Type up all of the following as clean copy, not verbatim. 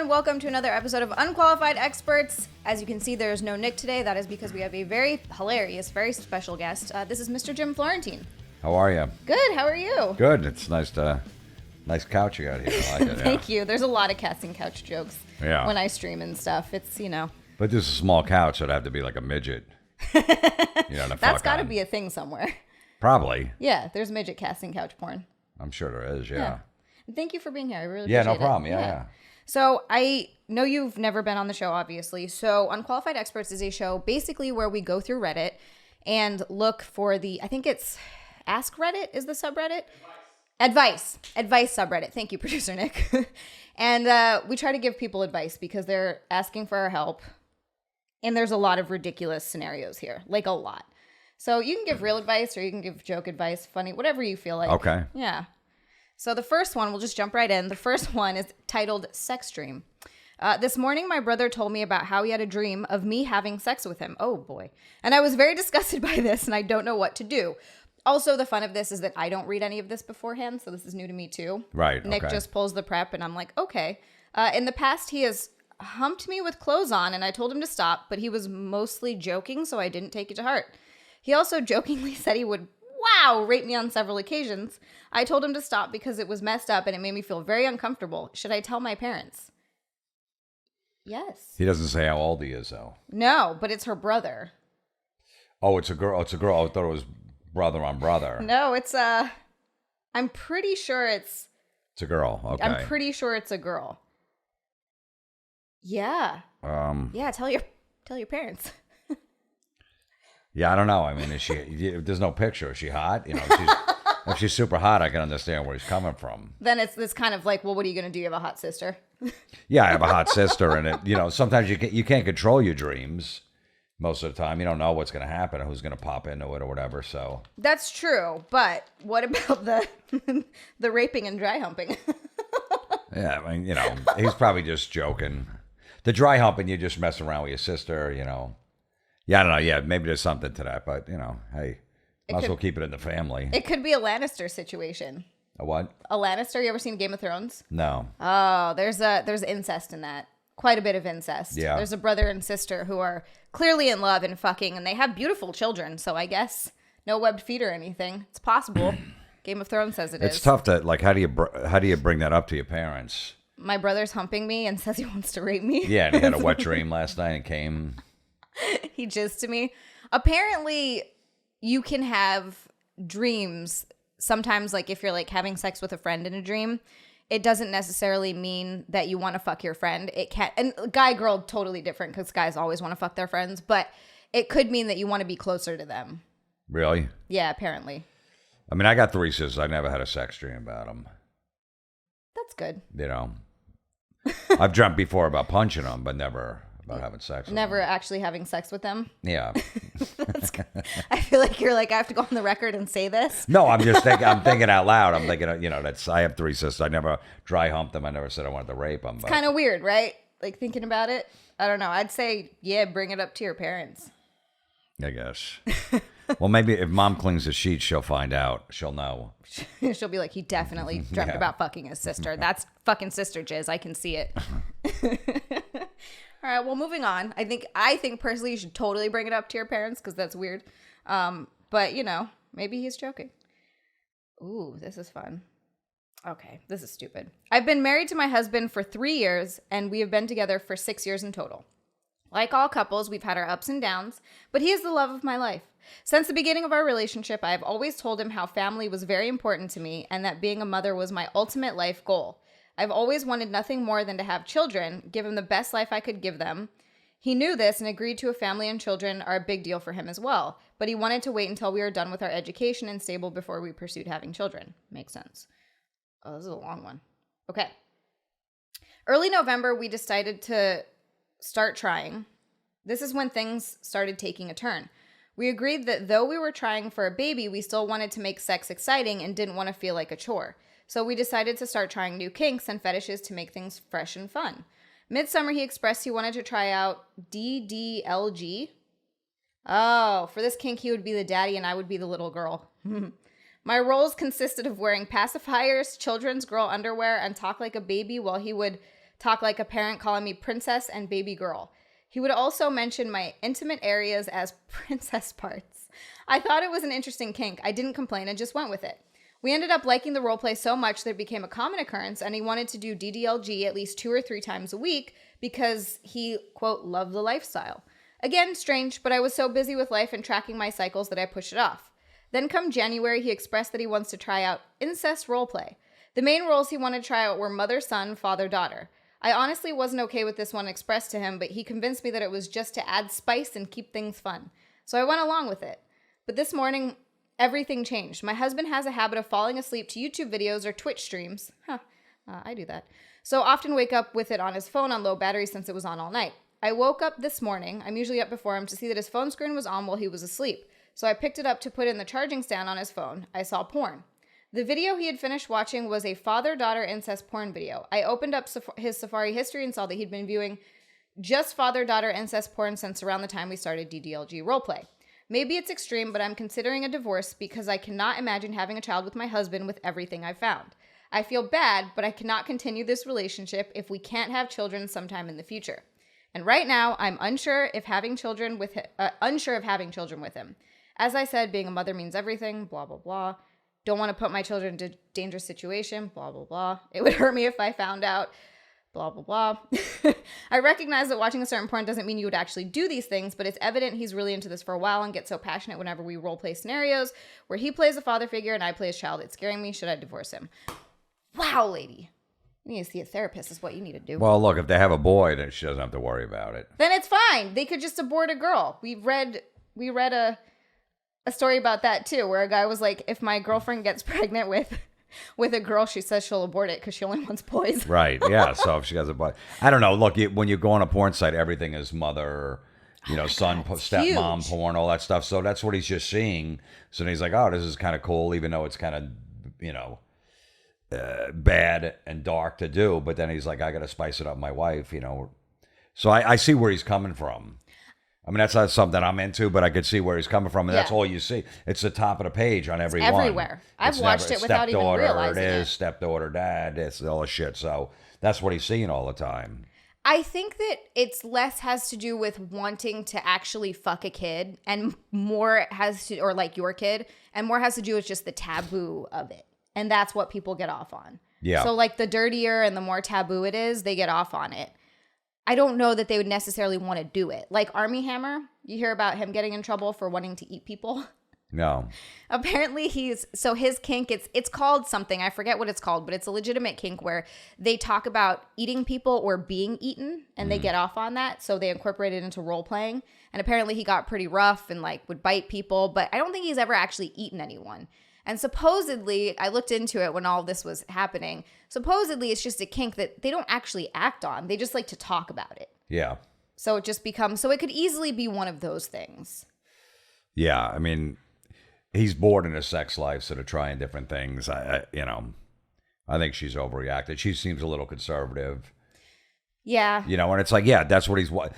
everyone. Welcome to another episode of Unqualified Experts. As you can see, there's no Nick today. That is because we have a very hilarious, very special guest. This is Mr. Jim Florentine. How are you? Good. How are you? Good. It's nice couch you got here. I like it, yeah. Thank you. There's a lot of casting couch jokes when I stream and stuff. It's, But this is a small couch, so it'd have to be like a midget. That's got to be a thing somewhere. Probably. Yeah, there's midget casting couch porn. I'm sure there is, yeah. Thank you for being here. I really appreciate it. Yeah, no problem. Yeah. So I know you've never been on the show, obviously. So Unqualified Experts is a show basically where we go through Reddit and look for I think it's Ask Reddit is the subreddit? Advice subreddit. Thank you, producer Nick. And we try to give people advice because they're asking for our help. And there's a lot of ridiculous scenarios here, like a lot. So you can give real advice or you can give joke advice, funny, whatever you feel like. Okay. Yeah. So the first one, we'll just jump right in. The first one is titled Sex Dream. This morning, my brother told me about how he had a dream of me having sex with him. Oh, boy. And I was very disgusted by this, and I don't know what to do. Also, the fun of this is that I don't read any of this beforehand, so this is new to me, too. Right, Nick just pulls the prep, and I'm like, okay. In the past, he has humped me with clothes on, and I told him to stop, but he was mostly joking, so I didn't take it to heart. He also jokingly said he would rape me on several occasions. I told him to stop because it was messed up and it made me feel very uncomfortable. Should I tell my parents? Yes. He doesn't say how old he is, though. No, but it's her brother. Oh, it's a girl. It's a girl. I thought it was brother on brother. No, it's I'm pretty sure it's a girl. Okay. I'm pretty sure it's a girl. Yeah. Yeah, tell your parents. Yeah, I don't know. I mean, there's no picture. Is she hot? If she's super hot, I can understand where he's coming from. Then it's kind of like, well, what are you going to do? You have a hot sister? Yeah, I have a hot sister, and sometimes you can't control your dreams. Most of the time, you don't know what's going to happen or who's going to pop into it or whatever. So that's true. But what about the raping and dry humping? Yeah, I mean, he's probably just joking. The dry humping, you just mess around with your sister, Yeah, I don't know. Yeah, maybe there's something to that, but hey, might as well keep it in the family. It could be a Lannister situation. A what? A Lannister. You ever seen Game of Thrones? No. Oh, there's incest in that. Quite a bit of incest. Yeah. There's a brother and sister who are clearly in love and fucking, and they have beautiful children. So I guess no webbed feet or anything. It's possible. Game of Thrones says it is. It's tough to how do you bring that up to your parents? My brother's humping me and says he wants to rape me. Yeah, and he had a wet dream last night and came. He jizzed to me. Apparently, you can have dreams sometimes, like if you're like having sex with a friend in a dream, it doesn't necessarily mean that you want to fuck your friend. It can, and guy girl totally different because guys always want to fuck their friends, but it could mean that you want to be closer to them. Really? Yeah, apparently. I mean, I got 3 sisters. I never had a sex dream about them. That's good. I've dreamt before about punching them, but never about having sex with Never them. actually having sex with them? Yeah. I feel like you're like, I have to go on the record and say this. No, I'm just thinking. I'm thinking out loud. I'm thinking, I have 3 sisters. I never dry humped them. I never said I wanted to rape them. It's kind of weird, right? Like thinking about it. I don't know. I'd say, yeah, bring it up to your parents. I guess. Well, maybe if mom cleans the sheets, she'll find out. She'll know. She'll be like, he definitely dreamt about fucking his sister. That's fucking sister jizz. I can see it. All right, well, moving on. I think personally you should totally bring it up to your parents because that's weird. But, maybe he's joking. Ooh, this is fun. Okay, this is stupid. I've been married to my husband for 3 years, and we have been together for 6 years in total. Like all couples, we've had our ups and downs, but he is the love of my life. Since the beginning of our relationship, I have always told him how family was very important to me and that being a mother was my ultimate life goal. I've always wanted nothing more than to have children, give him the best life I could give them. He knew this and agreed to a family, and children are a big deal for him as well, but he wanted to wait until we were done with our education and stable before we pursued having children. Makes sense. Oh, this is a long one. Okay. Early November, we decided to start trying. This is when things started taking a turn. We agreed that though we were trying for a baby, we still wanted to make sex exciting and didn't want to feel like a chore. So we decided to start trying new kinks and fetishes to make things fresh and fun. Midsummer, he expressed he wanted to try out DDLG. Oh, for this kink, he would be the daddy and I would be the little girl. My roles consisted of wearing pacifiers, children's girl underwear, and talk like a baby while he would talk like a parent, calling me princess and baby girl. He would also mention my intimate areas as princess parts. I thought it was an interesting kink. I didn't complain and just went with it. We ended up liking the roleplay so much that it became a common occurrence, and he wanted to do DDLG at least 2 or 3 times a week because he, quote, loved the lifestyle. Again, strange, but I was so busy with life and tracking my cycles that I pushed it off. Then come January, he expressed that he wants to try out incest roleplay. The main roles he wanted to try out were mother-son, father-daughter. I honestly wasn't okay with this one expressed to him, but he convinced me that it was just to add spice and keep things fun. So I went along with it. But this morning, everything changed. My husband has a habit of falling asleep to YouTube videos or Twitch streams. I do that. So often wake up with it on his phone on low battery since it was on all night. I woke up this morning, I'm usually up before him, to see that his phone screen was on while he was asleep. So I picked it up to put in the charging stand on his phone. I saw porn. The video he had finished watching was a father-daughter incest porn video. I opened up his Safari history and saw that he'd been viewing just father-daughter incest porn since around the time we started DDLG roleplay. Maybe it's extreme, but I'm considering a divorce because I cannot imagine having a child with my husband with everything I've found. I feel bad, but I cannot continue this relationship if we can't have children sometime in the future. And right now, I'm unsure of having children with him. As I said, being a mother means everything, blah, blah, blah. Don't want to put my children into a dangerous situation, blah, blah, blah. It would hurt me if I found out, blah, blah, blah. I recognize that watching a certain porn doesn't mean you would actually do these things, but it's evident he's really into this for a while and gets so passionate whenever we roleplay scenarios where he plays a father figure and I play his child. It's scaring me. Should I divorce him? Wow, lady. You need to see a therapist is what you need to do. Well, look, if they have a boy, then she doesn't have to worry about it. Then it's fine. They could just abort a girl. We read a story about that too, where a guy was like, if my girlfriend gets pregnant with a girl, she says she'll abort it because she only wants boys. Right, yeah. So if she has a boy. I don't know. Look, when you go on a porn site, everything is mother, son, stepmom huge. porn, all that stuff. So that's what he's just seeing. So then he's like, oh, this is kind of cool, even though it's kind of, bad and dark to do. But then he's like, I got to spice it up my wife, So I see where he's coming from. I mean, that's not something I'm into, but I could see where he's coming from. And that's all you see. It's the top of the page on every one. Everywhere. I've watched it without even realizing it. Stepdaughter, dad, it's all the shit. So that's what he's seeing all the time. I think that it's less has to do with wanting to actually fuck a kid and more has to, or like your kid, and more has to do with just the taboo of it. And that's what people get off on. Yeah. So like the dirtier and the more taboo it is, they get off on it. I don't know that they would necessarily want to do it. Like Army Hammer, you hear about him getting in trouble for wanting to eat people. No. Apparently his kink, it's called something. I forget what it's called, but it's a legitimate kink where they talk about eating people or being eaten and they get off on that. So they incorporate it into role playing. And apparently he got pretty rough and like would bite people, but I don't think he's ever actually eaten anyone. And supposedly, I looked into it when all this was happening. Supposedly, it's just a kink that they don't actually act on. They just like to talk about it. Yeah. So it just becomes, so it could easily be one of those things. Yeah. I mean, he's bored in his sex life, so they're trying different things. I think she's overreacted. She seems a little conservative. Yeah. And it's like, yeah, that's what he's... where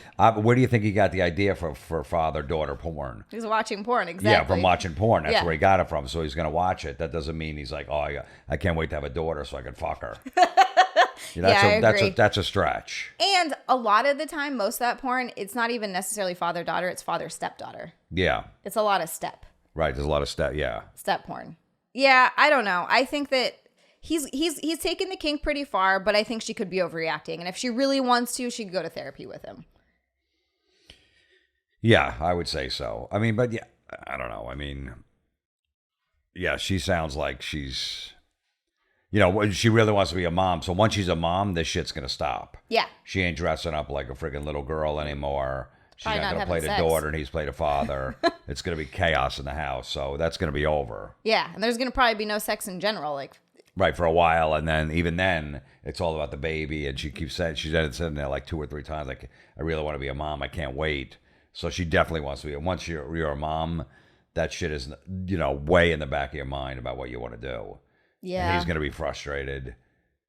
do you think he got the idea for father-daughter porn? He's watching porn, exactly. Yeah, from watching porn. That's where he got it from. So he's going to watch it. That doesn't mean he's like, oh, I can't wait to have a daughter so I can fuck her. I agree. That's a stretch. And a lot of the time, most of that porn, it's not even necessarily father-daughter. It's father-stepdaughter. Yeah. It's a lot of step. Right. There's a lot of step porn. Yeah, I don't know. I think that He's taken the kink pretty far, but I think she could be overreacting. And if she really wants to, she could go to therapy with him. Yeah, I would say so. I mean, but yeah, I don't know. I mean, yeah, she sounds like she's, she really wants to be a mom. So once she's a mom, this shit's going to stop. Yeah. She ain't dressing up like a freaking little girl anymore. She's not going to play the daughter and he's played a father. It's going to be chaos in the house. So that's going to be over. Yeah. And there's going to probably be no sex in general. Right, for a while, and then even then, it's all about the baby, and she keeps saying, she's said there like 2 or 3 times, like, I really want to be a mom, I can't wait. So she definitely wants to be. Once you're a mom, that shit is, way in the back of your mind about what you want to do. Yeah. And he's going to be frustrated.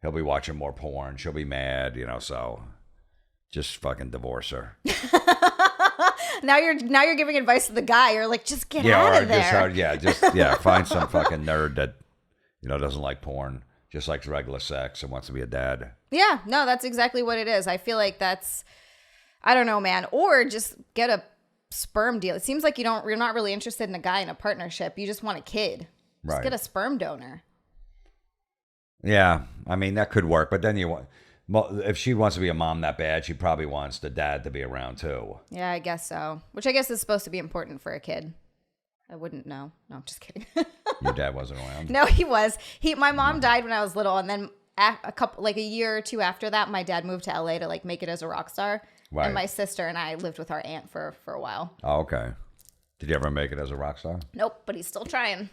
He'll be watching more porn. She'll be mad, so just fucking divorce her. Now you're giving advice to the guy. You're like, just get out of there. Find some fucking nerd that doesn't like porn. just likes regular sex and wants to be a dad. Yeah, no, that's exactly what it is. I feel like that's, I don't know, man. Or just get a sperm deal. It seems like you're not really interested in a guy in a partnership. You just want a kid. Just get a sperm donor. Yeah, I mean, that could work. But then if she wants to be a mom that bad, she probably wants the dad to be around too. Yeah, I guess so. Which I guess is supposed to be important for a kid. I wouldn't know. No, I'm just kidding. Your dad wasn't around? No, he was. My mom died when I was little, and then a year or two after that, my dad moved to LA to like make it as a rock star. Right. And my sister and I lived with our aunt for a while. Oh, okay. Did you ever make it as a rock star? Nope, but he's still trying.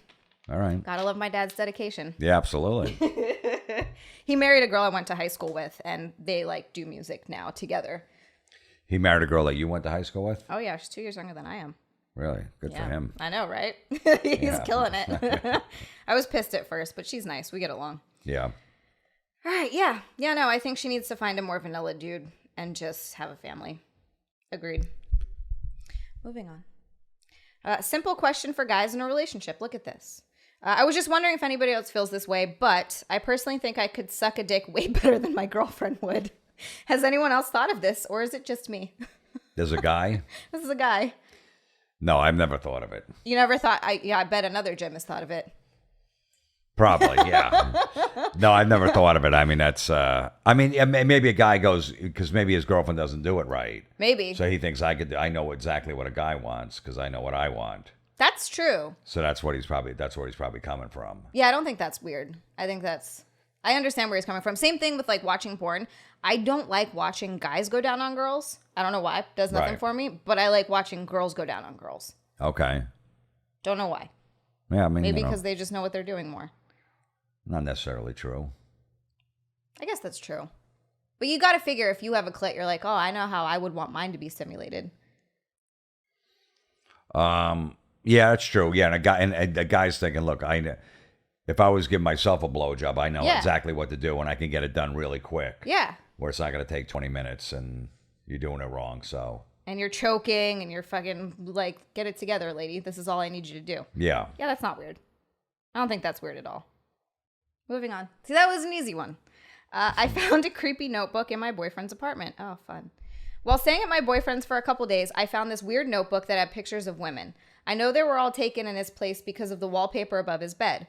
All right. Gotta love my dad's dedication. Yeah, absolutely. He married a girl I went to high school with, and they like do music now together. He married a girl that you went to high school with? Oh yeah, she's 2 years younger than I am. Really? Good for him. I know, right? He's killing it. I was pissed at first, but she's nice. We get along. Yeah. All right, yeah. Yeah, no, I think she needs to find a more vanilla dude and just have a family. Agreed. Moving on. Simple question for guys in a relationship. Look at this. I was just wondering if anybody else feels this way, but I personally think I could suck a dick way better than my girlfriend would. Has anyone else thought of this, or is it just me? There's a guy? This is a guy. No, I've never thought of it. You never thought? I bet another Jim has thought of it. Probably, yeah. No, I've never thought of it. I mean, that's, maybe a guy goes, because maybe his girlfriend doesn't do it right. Maybe. So he thinks I know exactly what a guy wants because I know what I want. That's true. So that's where he's probably coming from. Yeah, I don't think that's weird. I understand where he's coming from. Same thing with like watching porn. I don't like watching guys go down on girls. I don't know why. It does nothing for me. But I like watching girls go down on girls. Okay. Don't know why. Yeah, I mean, maybe because they just know what they're doing more. Not necessarily true. I guess that's true. But you got to figure if you have a clit, you're like, oh, I know how I would want mine to be stimulated. Yeah, that's true. Yeah, and the guy's thinking, look, if I was giving myself a blowjob, I know exactly what to do, and I can get it done really quick. Yeah. Where it's not going to take 20 minutes, and you're doing it wrong, so. And you're choking, and you're fucking like, get it together, lady. This is all I need you to do. Yeah. Yeah, that's not weird. I don't think that's weird at all. Moving on. See, that was an easy one. I found a creepy notebook in my boyfriend's apartment. Oh, fun. While staying at my boyfriend's for a couple days, I found this weird notebook that had pictures of women. I know they were all taken in his place because of the wallpaper above his bed.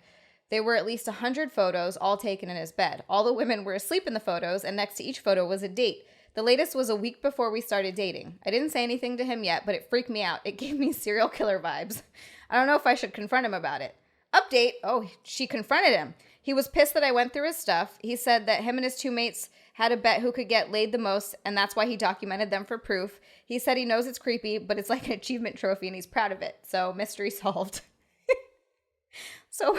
There were at least 100 photos, all taken in his bed. All the women were asleep in the photos, and next to each photo was a date. The latest was a week before we started dating. I didn't say anything to him yet, but it freaked me out. It gave me serial killer vibes. I don't know if I should confront him about it. Update. Oh, she confronted him. He was pissed that I went through his stuff. He said that him and his two mates had a bet who could get laid the most, and that's why he documented them for proof. He said he knows it's creepy, but it's like an achievement trophy, and he's proud of it. So, mystery solved. So...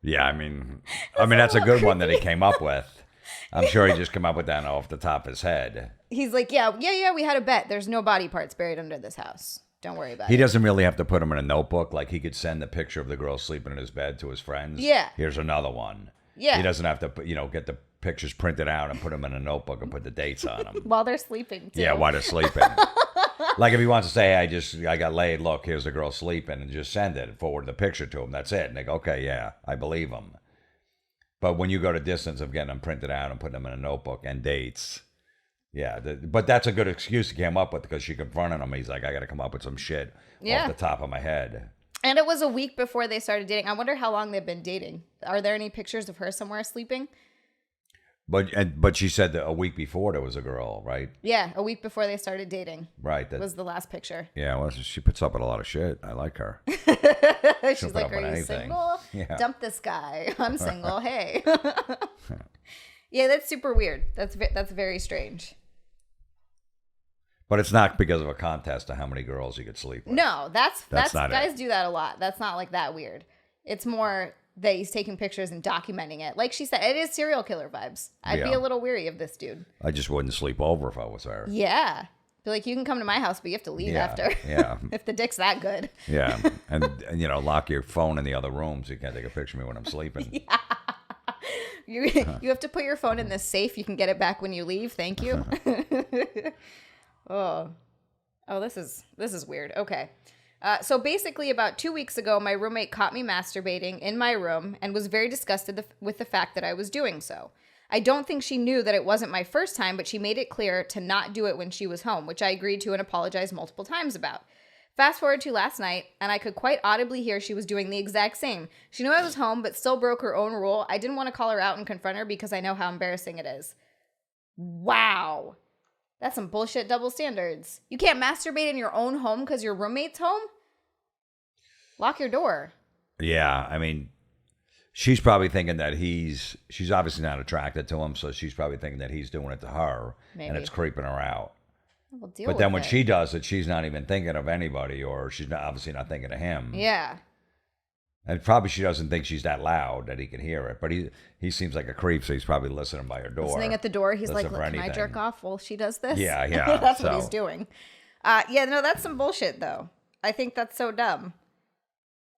Yeah, I mean, that's a good one that he came up with. I'm sure he just came up with that off the top of his head. He's like, yeah, we had a bet. There's no body parts buried under this house. Don't worry about it. He doesn't really have to put them in a notebook. Like, he could send the picture of the girl sleeping in his bed to his friends. Yeah. Here's another one. Yeah. He doesn't have to, get the pictures printed out and put them in a notebook and put the dates on them. While they're sleeping, too. Yeah, while they're sleeping. Like, if he wants to say, hey, I got laid, look, here's the girl sleeping, and just send it, forward the picture to him. That's it. And they go, okay, yeah, I believe him. But when you go to distance of getting them printed out and putting them in a notebook and dates, yeah. But that's a good excuse he came up with because she confronted him. He's like, I got to come up with some shit off the top of my head. And it was a week before they started dating. I wonder how long they've been dating. Are there any pictures of her somewhere sleeping? But she said that a week before there was a girl, right? Yeah, a week before they started dating. Right. That was the last picture. Yeah, well, she puts up with a lot of shit. I like her. She's like, are you single? Yeah. Dump this guy. I'm single. Hey. Yeah, that's super weird. That's very strange. But it's not because of a contest of how many girls you could sleep with. No, that's not guys it. do that a lot. That's not like that weird. It's more that he's taking pictures and documenting it. Like she said, it is serial killer vibes. I'd be a little weary of this dude. I just wouldn't sleep over if I was there. Yeah. Be like, you can come to my house, but you have to leave after. Yeah. If the dick's that good. Yeah. And, lock your phone in the other room so you can't take a picture of me when I'm sleeping. Yeah. You have to put your phone in this safe. You can get it back when you leave. Thank you. Oh, this is weird. Okay. So basically, about 2 weeks ago, my roommate caught me masturbating in my room and was very disgusted with the fact that I was doing so. I don't think she knew that it wasn't my first time, but she made it clear to not do it when she was home, which I agreed to and apologized multiple times about. Fast forward to last night, and I could quite audibly hear she was doing the exact same. She knew I was home, but still broke her own rule. I didn't want to call her out and confront her because I know how embarrassing it is. Wow. That's some bullshit double standards. You can't masturbate in your own home because your roommate's home? Lock your door. Yeah, I mean, she's probably thinking that she's obviously not attracted to him, so she's probably thinking that he's doing it to her, and it's creeping her out. We'll but then when she does it, she's not even thinking of anybody, or she's obviously not thinking of him. Yeah. And probably she doesn't think she's that loud that he can hear it. But he seems like a creep, so he's probably listening by her door. Listening at the door. He's like, can I jerk off while she does this? Yeah, yeah. That's what he's doing. Yeah, no, that's some bullshit, though. I think that's so dumb.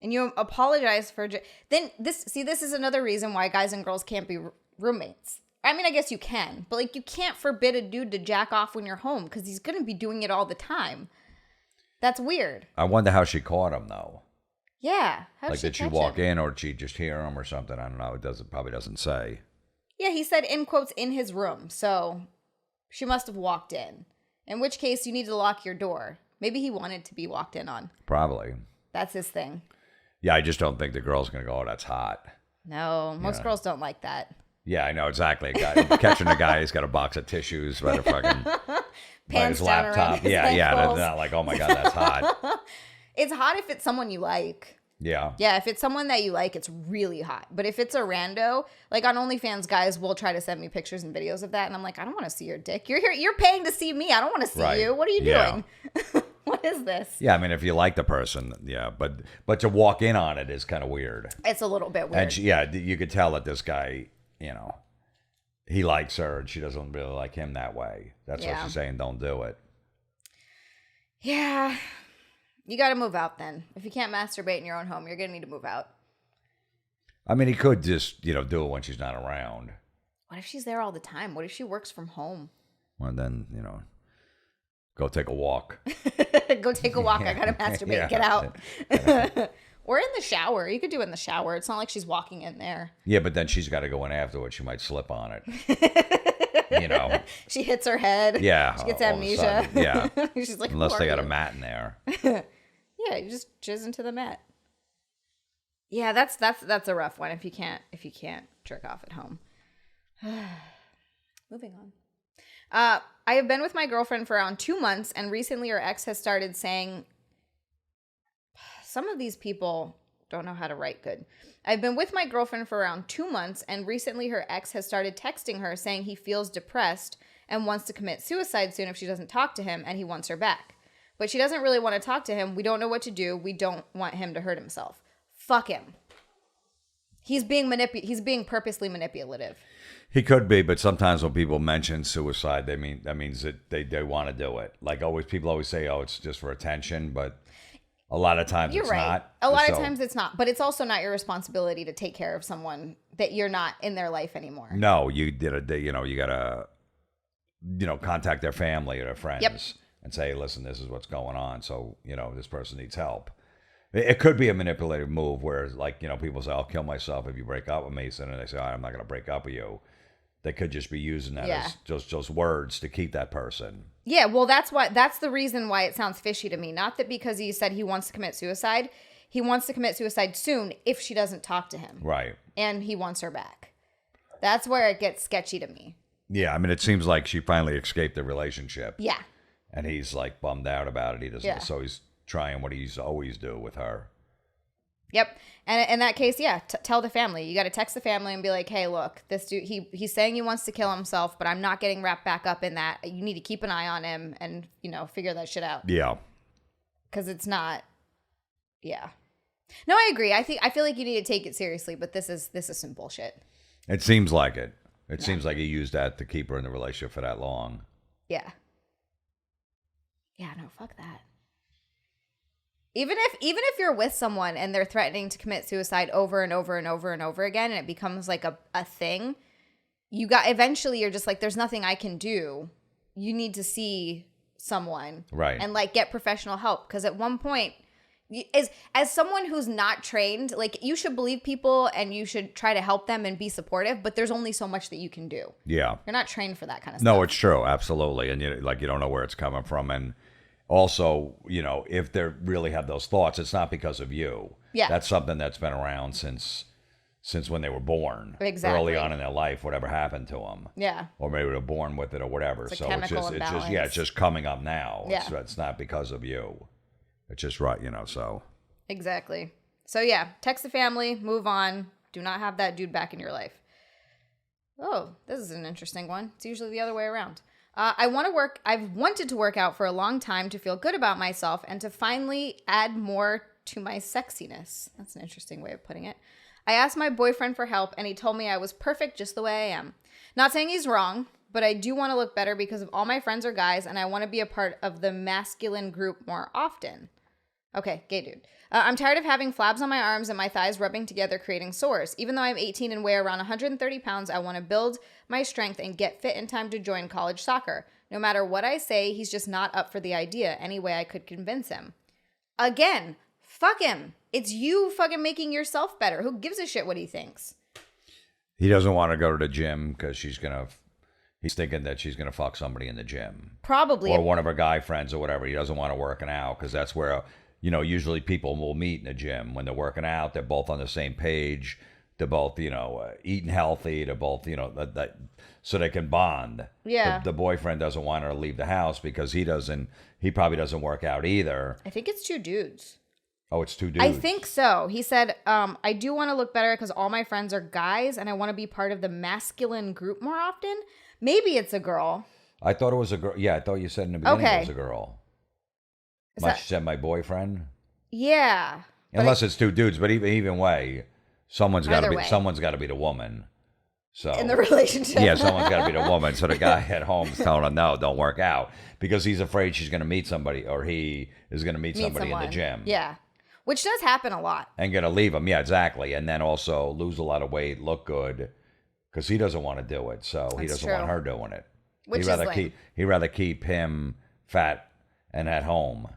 And you apologize for... This is another reason why guys and girls can't be roommates. I mean, I guess you can. But, like, you can't forbid a dude to jack off when you're home because he's going to be doing it all the time. That's weird. I wonder how she caught him, though. Yeah. Did she walk in or did she just hear him or something? I don't know. It probably doesn't say. Yeah, he said, in quotes, in his room. So she must have walked in. In which case, you need to lock your door. Maybe he wanted to be walked in on. Probably. That's his thing. Yeah, I just don't think the girl's going to go, oh, that's hot. No, most girls don't like that. Yeah, I know, exactly. Catching a guy who's got a box of tissues by the fucking... by his laptop. Yeah. That's not like, oh my God, that's hot. It's hot if it's someone you like. Yeah. Yeah, if it's someone that you like, it's really hot. But if it's a rando, like on OnlyFans, guys will try to send me pictures and videos of that. And I'm like, I don't want to see your dick. You're here. You're paying to see me. I don't want to see you. What are you doing? What is this? Yeah, I mean, if you like the person, yeah. But to walk in on it is kind of weird. It's a little bit weird. And you could tell that this guy, he likes her and she doesn't really like him that way. That's what she's saying. Don't do it. Yeah. You got to move out then. If you can't masturbate in your own home, you're going to need to move out. I mean, he could just, do it when she's not around. What if she's there all the time? What if she works from home? Well, then, go take a walk. Go take a walk. I got to masturbate. Yeah. Get out. Or in the shower. You could do it in the shower. It's not like she's walking in there. Yeah, but then she's got to go in afterwards. She might slip on it. She hits her head. Yeah. She gets amnesia. Yeah. She's like, unless they got a mat in there. Yeah, you just jizz into the mat. Yeah, that's a rough one if you can't jerk off at home. Moving on. I have been with my girlfriend for around 2 months, and recently her ex has started saying, some of these people don't know how to write good. I've been with my girlfriend for around 2 months, and recently her ex has started texting her saying he feels depressed and wants to commit suicide soon if she doesn't talk to him, and he wants her back. But she doesn't really want to talk to him. We don't know what to do. We don't want him to hurt himself. Fuck him. He's being purposely manipulative. He could be, but sometimes when people mention suicide, that means that they want to do it. Like people always say, oh, it's just for attention, but a lot of times it's not. A lot of times it's not, but it's also not your responsibility to take care of someone that you're not in their life anymore. No, you gotta, contact their family or their friends and say, listen, this is what's going on. So, this person needs help. It could be a manipulative move where, people say, I'll kill myself if you break up with me. So then they say, I'm not going to break up with you. They could just be using that as just words to keep that person. Yeah, well, that's the reason why it sounds fishy to me. Not that because he said he wants to commit suicide. He wants to commit suicide soon if she doesn't talk to him. Right. And he wants her back. That's where it gets sketchy to me. Yeah, I mean, it seems like she finally escaped the relationship. Yeah. And he's bummed out about it. He doesn't. So he's trying what he's always do with her. Yep. And in that case, tell the family. You got to text the family and be like, hey, look, this dude, he's saying he wants to kill himself, but I'm not getting wrapped back up in that. You need to keep an eye on him and, figure that shit out. Yeah. Because it's not. Yeah. No, I agree. I feel like you need to take it seriously, but this is some bullshit. It seems like it. It seems like he used that to keep her in the relationship for that long. Yeah. Yeah, no, fuck that. Even if you're with someone and they're threatening to commit suicide over and over and over and over again, and it becomes like a thing, eventually you're just like, there's nothing I can do. You need to see someone. Right. And get professional help. Because at one point, As someone who's not trained, like, you should believe people and you should try to help them and be supportive, but there's only so much that you can do. Yeah. You're not trained for that kind of stuff. No, it's true. Absolutely. And you don't know where it's coming from. And also, if they really have those thoughts, it's not because of you. Yeah. That's something that's been around since when they were born. Exactly. Early on in their life, whatever happened to them. Yeah. Or maybe they were born with it or whatever. It's a so chemical it's imbalance. just coming up now. Yeah. It's not because of you. It's just right, so. Exactly. So yeah, text the family, move on. Do not have that dude back in your life. Oh, this is an interesting one. It's usually the other way around. I've wanted to work out for a long time to feel good about myself and to finally add more to my sexiness. That's an interesting way of putting it. I asked my boyfriend for help and he told me I was perfect just the way I am. Not saying he's wrong, but I do want to look better because of all my friends are guys and I want to be a part of the masculine group more often. Okay, gay dude. I'm tired of having flabs on my arms and my thighs rubbing together, creating sores. Even though I'm 18 and weigh around 130 pounds, I want to build my strength and get fit in time to join college soccer. No matter what I say, he's just not up for the idea. Any way I could convince him. Again, fuck him. It's you fucking making yourself better. Who gives a shit what he thinks? He doesn't want to go to the gym because he's thinking that she's going to fuck somebody in the gym. Probably. Or one of her guy friends or whatever. He doesn't want to working out because that's where... usually people will meet in the gym when they're working out. They're both on the same page. They're both, eating healthy. They're both, so they can bond. Yeah. The boyfriend doesn't want her to leave the house because he probably doesn't work out either. I think it's two dudes. Oh, it's two dudes. I think so. He said, I do want to look better because all my friends are guys and I want to be part of the masculine group more often. Maybe it's a girl. I thought it was a girl. Yeah, I thought you said in the beginning it was a girl. She said my boyfriend? Yeah. Unless it's two dudes, but even way, someone's got to be the woman. So in the relationship. Yeah, someone's got to be the woman. So the guy at home is telling her, no, don't work out because he's afraid she's going to meet somebody or he is going to meet somebody in the gym. Yeah. Which does happen a lot. And going to leave him. Yeah, exactly. And then also lose a lot of weight, look good because he doesn't want to do it. So he doesn't want her doing it. He'd rather keep him fat and at home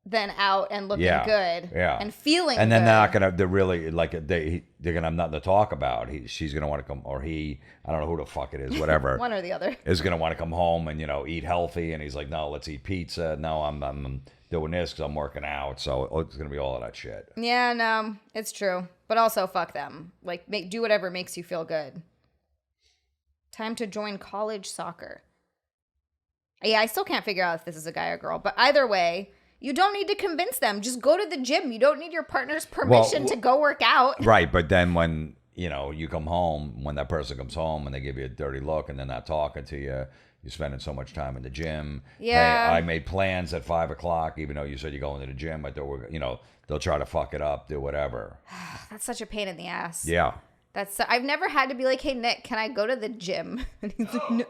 than out and looking good and feeling and then good. they're really like they're gonna have nothing to talk about. She's gonna want to come, or I don't know who the fuck it is, whatever one or the other is gonna want to come home and eat healthy, and he's like, no, let's eat pizza. No, I'm doing this because I'm working out. So it's gonna be all of that shit. Yeah, no, it's true, but also fuck them. Like, do whatever makes you feel good. Time to join college soccer. Yeah, I still can't figure out if this is a guy or girl, but either way, you don't need to convince them. Just go to the gym. You don't need your partner's permission to go work out. Right, but then when, you come home, when that person comes home and they give you a dirty look and they're not talking to you, you're spending so much time in the gym. Yeah. Hey, I made plans at 5 o'clock, even though you said you're going to the gym. I thought they'll try to fuck it up, do whatever. That's such a pain in the ass. Yeah. I've never had to be like, hey, Nick, can I go to the gym? And he's like, no.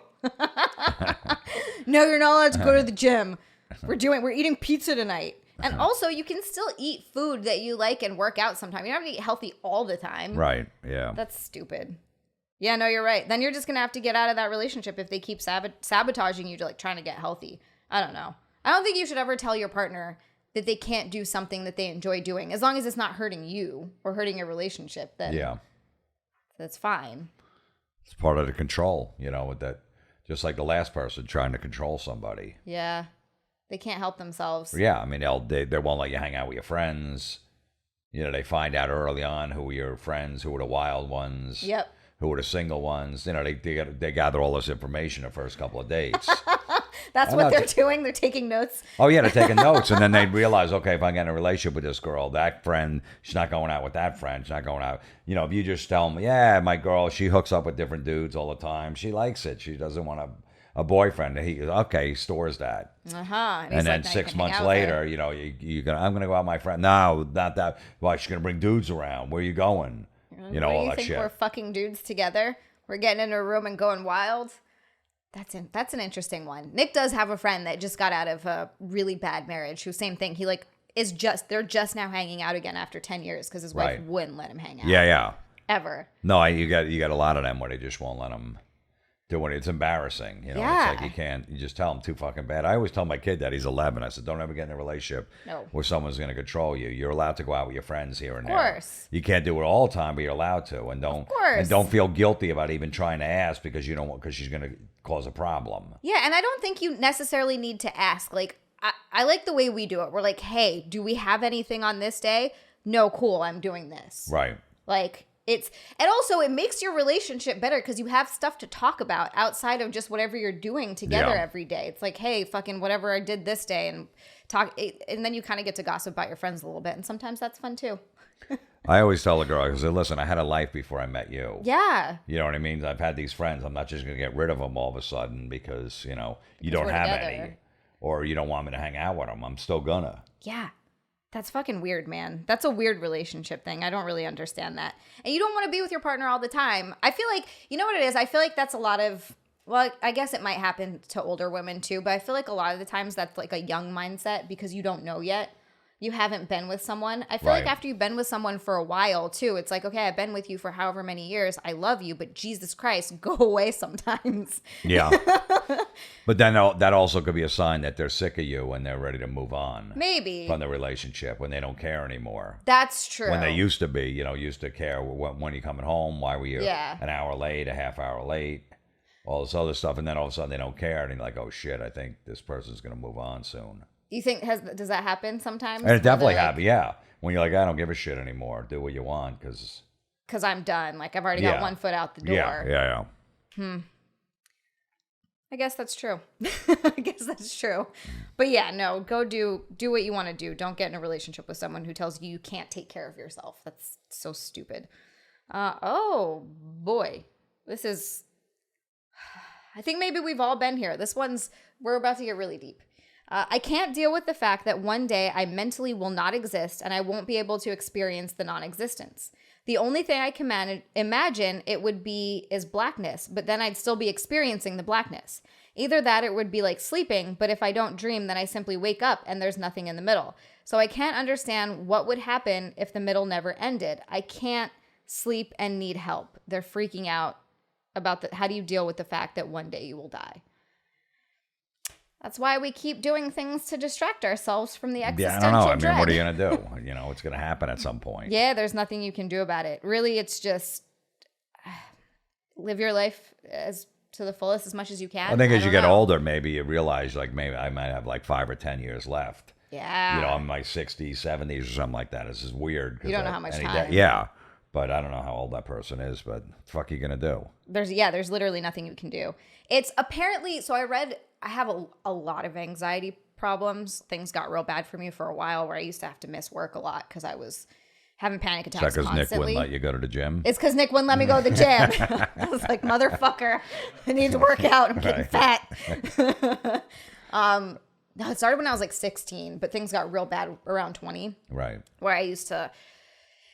No, you're not allowed to go to the gym. We're eating pizza tonight. And also, you can still eat food that you like and work out sometime. You don't have to eat healthy all the time. Right, yeah. That's stupid. Yeah, no, you're right. Then you're just going to have to get out of that relationship if they keep sabotaging you to trying to get healthy. I don't know. I don't think you should ever tell your partner that they can't do something that they enjoy doing. As long as it's not hurting you or hurting your relationship, then that's fine. It's part of the control, with that. Just like the last person trying to control somebody. Yeah. They can't help themselves. Yeah, I mean, they won't let you hang out with your friends. They find out early on who are your friends, who are the wild ones. Yep. Who are the single ones. They gather all this information the first couple of dates. That's what they're doing. They're taking notes. Oh, yeah, they're taking notes. And then they realize, okay, if I get in a relationship with this girl, that friend, she's not going out with that friend. She's not going out. If you just tell them, yeah, my girl, she hooks up with different dudes all the time. She likes it. She doesn't want a boyfriend. He stores that. Uh-huh. And then 6 months later, I'm going to go out with my friend. No, not that. Well, she's going to bring dudes around. Where are you going? All that shit. We're fucking dudes together? We're getting into a room and going wild? That's an interesting one. Nick does have a friend that just got out of a really bad marriage who, same thing. He they're just now hanging out again after 10 years because his wife wouldn't let him hang out. Yeah. Ever. No, you got a lot of them where they just won't let them doing it. It's embarrassing. You know, Yeah. it's like you just tell him too fucking bad. I always tell my kid that. He's 11. I said, don't ever get in a relationship where someone's going to control you. You're allowed to go out with your friends here and there. Of course. You can't do it all the time, but you're allowed to. And don't feel guilty about even trying to ask because because she's going to cause a problem. Yeah, and I don't think you necessarily need to ask. Like, I like the way we do it. We're like, hey, do we have anything on this day? No, cool, I'm doing this. Right. Like, and also it makes your relationship better because you have stuff to talk about outside of just whatever you're doing together every day. It's like, hey, fucking whatever I did this day, and and then you kind of get to gossip about your friends a little bit, and sometimes that's fun too. I always tell the girl, I say, listen, I had a life before I met you. Yeah. You know what I mean? I've had these friends. I'm not just going to get rid of them all of a sudden because, you don't have any. Or you don't want me to hang out with them. I'm still gonna. Yeah. That's fucking weird, man. That's a weird relationship thing. I don't really understand that. And you don't want to be with your partner all the time. I feel like, you know what it is? I feel like that's a lot of, well, I guess it might happen to older women too, but I feel like a lot of the times that's like a young mindset because you don't know yet. You haven't been with someone. I feel like after you've been with someone for a while too, it's like, okay, I've been with you for however many years. I love you, but Jesus Christ, go away sometimes. Yeah. But then that also could be a sign that they're sick of you and they're ready to move on. Maybe. From the relationship when they don't care anymore. That's true. When they used to be, used to care when you're coming home, why were you an hour late, a half hour late, all this other stuff. And then all of a sudden they don't care. And you're like, oh shit, I think this person's going to move on soon. You think does that happen sometimes? And it definitely happens, yeah. When you're like, I don't give a shit anymore. Do what you want because I'm done. Like I've already got one foot out the door. Yeah. I guess that's true. But yeah, no, go do what you want to do. Don't get in a relationship with someone who tells you can't take care of yourself. That's so stupid. Oh boy, this is. I think maybe we've all been here. We're about to get really deep. I can't deal with the fact that one day I mentally will not exist and I won't be able to experience the non-existence. The only thing I can imagine it would be is blackness, but then I'd still be experiencing the blackness. Either that or it would be like sleeping, but if I don't dream, then I simply wake up and there's nothing in the middle. So I can't understand what would happen if the middle never ended. I can't sleep and need help. They're freaking out about how do you deal with the fact that one day you will die? That's why we keep doing things to distract ourselves from the existential dread. Yeah, I don't know. dread. What are you going to do? It's going to happen at some point. Yeah, there's nothing you can do about it. Really, it's just live your life to the fullest as much as you can. I think as you get older, maybe you realize, like, maybe I might have like 5 or 10 years left. Yeah. I'm in my 60s, 70s or something like that. This is weird. You don't know how much time. Yeah. But I don't know how old that person is, but what the fuck are you going to do? There's literally nothing you can do. It's apparently, so I have a lot of anxiety problems. Things got real bad for me for a while where I used to have to miss work a lot because I was having panic attacks constantly. Is that because Nick wouldn't let you go to the gym? It's because Nick wouldn't let me go to the gym. I was like, motherfucker, I need to work out. I'm getting fat. No, it started when I was like 16, but things got real bad around 20. Right. Where I used to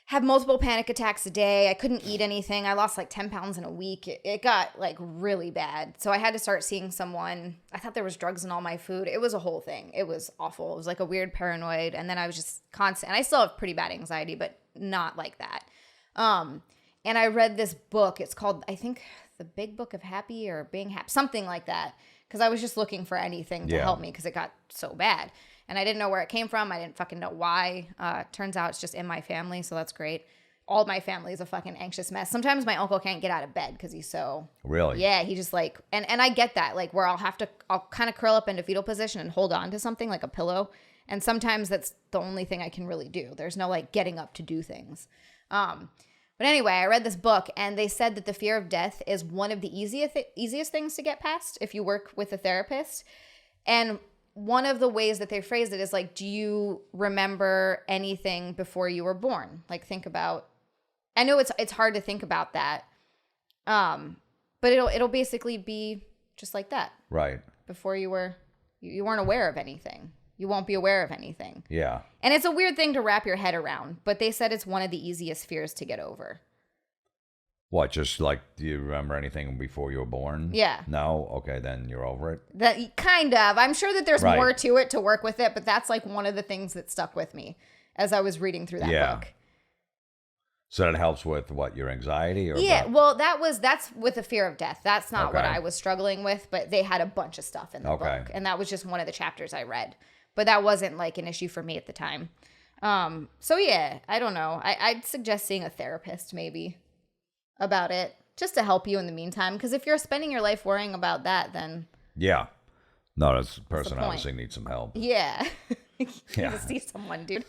have multiple panic attacks a day. I couldn't eat anything. I lost like 10 pounds in a week. It got like really bad. So I had to start seeing someone. I thought there was drugs in all my food. It was a whole thing. It was awful. It was like a weird paranoid. And then I was just constant. And I still have pretty bad anxiety, but not like that. And I read this book. It's called, I think, The Big Book of Happy or Being Happy, something like that. Because I was just looking for anything to help me because it got so bad. And I didn't know where it came from. I didn't fucking know why. Turns out it's just in my family, so that's great. All my family is a fucking anxious mess. Sometimes my uncle can't get out of bed because he's so... Really? Yeah, he just like... And I get that, like where I'll kind of curl up into fetal position and hold on to something like a pillow. And sometimes that's the only thing I can really do. There's no like getting up to do things. But anyway, I read this book and they said that the fear of death is one of the easiest things to get past if you work with a therapist. And one of the ways that they phrased it is like, do you remember anything before you were born? Like think about, I know it's hard to think about that. But it'll basically be just like that. Right. Before you weren't aware of anything. You won't be aware of anything. Yeah. And it's a weird thing to wrap your head around, but they said it's one of the easiest fears to get over. What, just like, do you remember anything before you were born? Yeah. No? Okay, then you're over it? That kind of. I'm sure that there's more to it to work with it, but that's like one of the things that stuck with me as I was reading through that book. So that helps with what, your anxiety? Or Yeah, what? well, that's with the fear of death. That's not what Okay. I was struggling with, but they had a bunch of stuff in the Okay. book, and that was just one of the chapters I read. But that wasn't like an issue for me at the time. So yeah, I don't know. I'd suggest seeing a therapist maybe about it, just to help you in the meantime. Because if you're spending your life worrying about that, then Yeah. No, that's the person point. obviously needs some help. yeah, you Yeah. need to see someone, dude.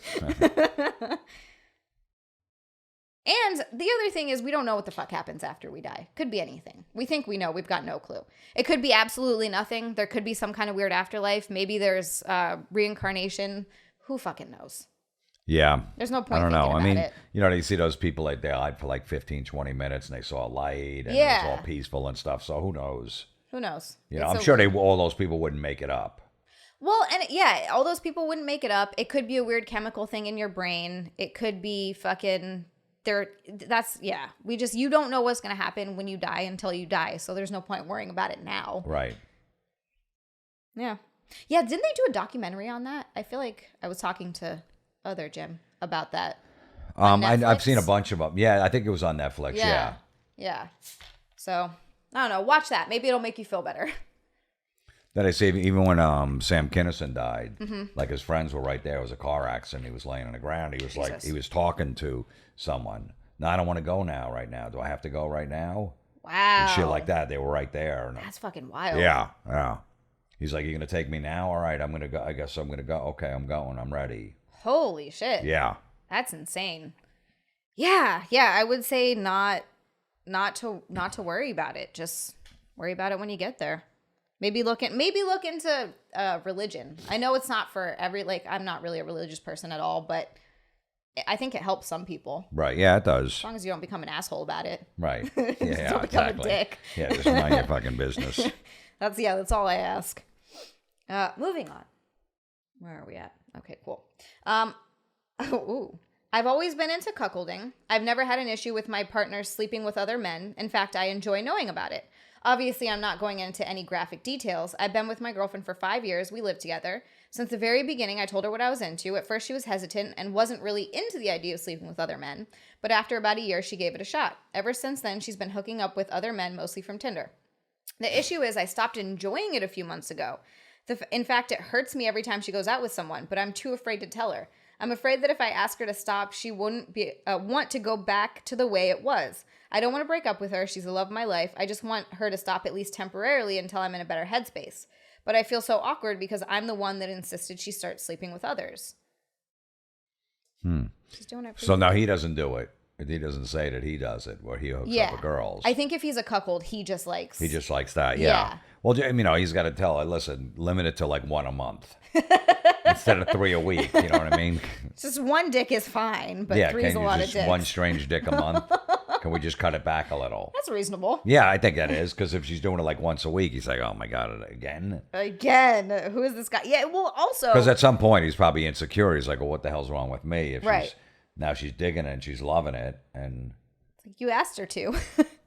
And the other thing is, we don't know what the fuck happens after we die. Could be anything. We think we know. We've got no clue. It could be absolutely nothing. There could be some kind of weird afterlife. Maybe there's reincarnation. Who fucking knows? Yeah. There's no point I don't know. thinking about it. You know, you see those people like they died for like 15, 20 minutes and they saw a light and it Yeah. was all peaceful and stuff. So who knows? Who knows? You know, It's I'm so sure weird. all those people wouldn't make it up. Well, and yeah, all those people wouldn't make it up. It could be a weird chemical thing in your brain. It could be fucking you don't know what's going to happen when you die until you die. So there's no point worrying about it now. Right. Yeah. Yeah, didn't they do a documentary on that? I feel like I was talking to other Jim about that. On I've seen a Netflix? bunch of them. Yeah, I think it was on Netflix. Yeah. Yeah. So, I don't know. Watch that. Maybe it'll make you feel better. Then I say even when Sam Kinison died, Mm-hmm. like his friends were right there. It was a car accident. He was laying on the ground. He was like, Jesus. he was talking to someone. No, I don't want to go now. Right now, do I have to go right now? Wow. And shit like that. They were right there. And That's fucking wild. yeah. He's like, "You gonna take me now? All right, I'm gonna go. I guess I'm gonna go. Okay, I'm going. I'm ready." Holy shit. Yeah. That's insane. Yeah. I would say not to worry about it. Just worry about it when you get there. Maybe look into religion. I know it's not for I'm not really a religious person at all, but I think it helps some people. Right. Yeah, it does. As long as you don't become an asshole about it. Right. Just Yeah, don't become exactly. a dick. Yeah, just mind your fucking business. That's all I ask. Moving on. Where are we at? Okay, cool. Ooh. I've always been into cuckolding. I've never had an issue with my partner sleeping with other men. In fact, I enjoy knowing about it. Obviously, I'm not going into any graphic details. I've been with my girlfriend for 5 years. We live together. Since the very beginning, I told her what I was into. At first, she was hesitant and wasn't really into the idea of sleeping with other men. But after about a year, she gave it a shot. Ever since then, she's been hooking up with other men, mostly from Tinder. The issue is I stopped enjoying it a few months ago. In fact, it hurts me every time she goes out with someone, but I'm too afraid to tell her. I'm afraid that if I ask her to stop, she wouldn't want to go back to the way it was. I don't want to break up with her. She's the love of my life. I just want her to stop at least temporarily until I'm in a better headspace. But I feel so awkward because I'm the one that insisted she start sleeping with others. She's doing it for So you. now he doesn't do it. He doesn't say that he does it, where he hooks up with girls. I think if he's a cuckold, he just likes... He just likes that, yeah. Yeah. Well, he's got to tell her, listen, limit it to like 1 a month instead of 3 a week. You know what I mean? Just one dick is fine, but Yeah, three's can a you lot of just dicks. one strange dick a month? Can we just cut it back a little? That's reasonable. Yeah, I think that is, because if she's doing it like once a week, he's like, oh my God, again? Again, who is this guy? Yeah, well, also... Because at some point, he's probably insecure. He's like, well, what the hell's wrong with me? If Right. now she's digging it and she's loving it. And You asked her to.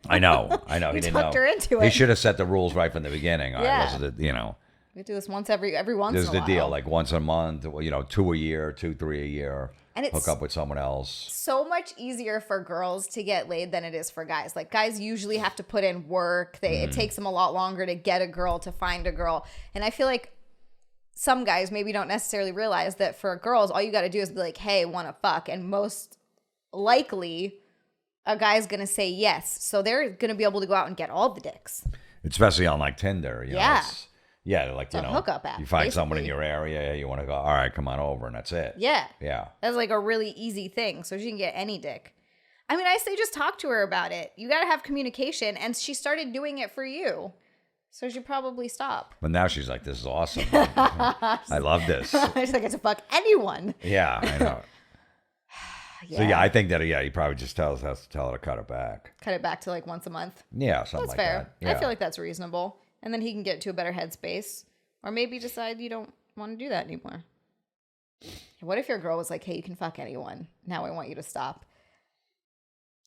I know. He You didn't talked know. her into He it. should have set the rules right from the beginning. All right, Yeah. this is the, We do this once every once this in is a the while. deal. Like once a month, 2 a year, 2, 3 a year. And it's hook up with someone else. so much easier for girls to get laid than it is for guys. Like guys usually have to put in work. It takes them a lot longer to get a girl, to find a girl. And I feel like some guys maybe don't necessarily realize that for girls, all you got to do is be like, hey, want to fuck? And most likely a guy's going to say yes. So they're going to be able to go out and get all the dicks. Especially on like Tinder. Yeah. Like, a hookup app, you find someone in basically. your area, you want to go, all right, come on over, and that's it. Yeah. Yeah. That's like a really easy thing. So she can get any dick. I mean, I say just talk to her about it. You got to have communication. And she started doing it for you. So she probably stop. But now she's like, this is awesome. I love this. She's like, I get to fuck anyone. Yeah, I know. Yeah. So, yeah, I think that, he probably just has to tell her to cut it back. Cut it back to like once a month. Yeah, something That's like fair. that. Yeah. I feel like that's reasonable. And then he can get to a better headspace. Or maybe decide you don't want to do that anymore. What if your girl was like, hey, you can fuck anyone. Now I want you to stop.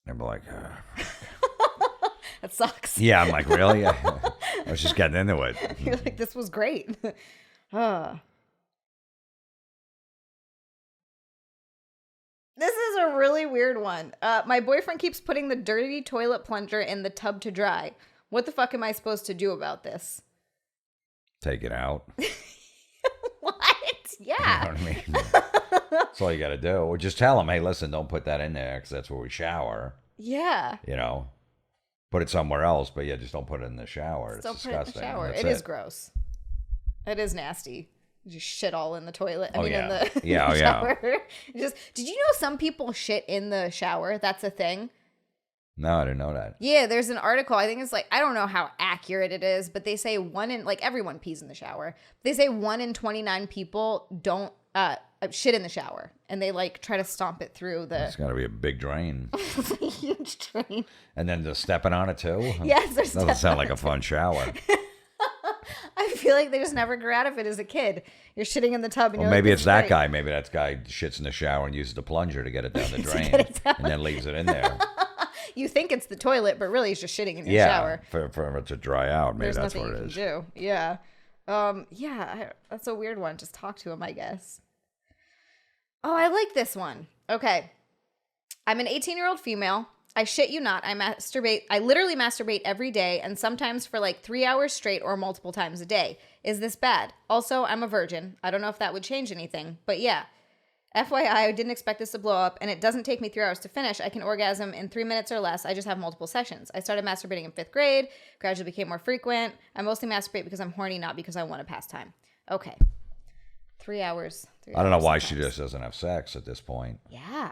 And be like, That sucks. yeah, I'm like, really? I was just getting into it. You're like, this was great. This is a really weird one. My boyfriend keeps putting the dirty toilet plunger in the tub to dry. What the fuck am I supposed to do about this? Take it out. What? You know Yeah. what I mean? That's all you got to do. Or just tell him, hey, listen, don't put that in there because that's where we shower. Yeah. You know, put it somewhere else, but yeah, just don't put it in the shower. Don't It's put it in the disgusting. shower. That's It is gross. It is nasty. You just shit all in the toilet. I mean, in the, Yeah, in the yeah. shower. Did you know some people shit in the shower? That's a thing. No, I didn't know that. Yeah, there's an article. I think it's like, I don't know how accurate it is, but they say everyone pees in the shower. They say 1 in 29 people don't shit in the shower, and they like try to stomp it through the. It's got to be a big drain. It's a huge drain. And then just stepping on it too? Yes, there's Doesn't sound like a fun shower. I feel like they just never grew out of it as a kid. You're shitting in the tub, and Well, you're maybe like, it's "This is that great." guy. Maybe that guy shits in the shower and uses the plunger to get it down the drain, it down. and then leaves it in there. You think it's the toilet, but really he's just shitting in your Yeah, shower. for it to dry out. Maybe There's that's nothing what you it is. can do. Yeah. That's a weird one. Just talk to him, I guess. Oh, I like this one. Okay. I'm an 18-year-old female. I shit you not. I literally masturbate every day and sometimes for like 3 hours straight or multiple times a day. Is this bad? Also, I'm a virgin. I don't know if that would change anything, but yeah. FYI, I didn't expect this to blow up, and it doesn't take me 3 hours to finish. I can orgasm in 3 minutes or less. I just have multiple sessions. I started masturbating in 5th grade, gradually became more frequent. I mostly masturbate because I'm horny, not because I want to pass time. Okay. 3 hours. I don't know why she just doesn't have sex at this point. Yeah.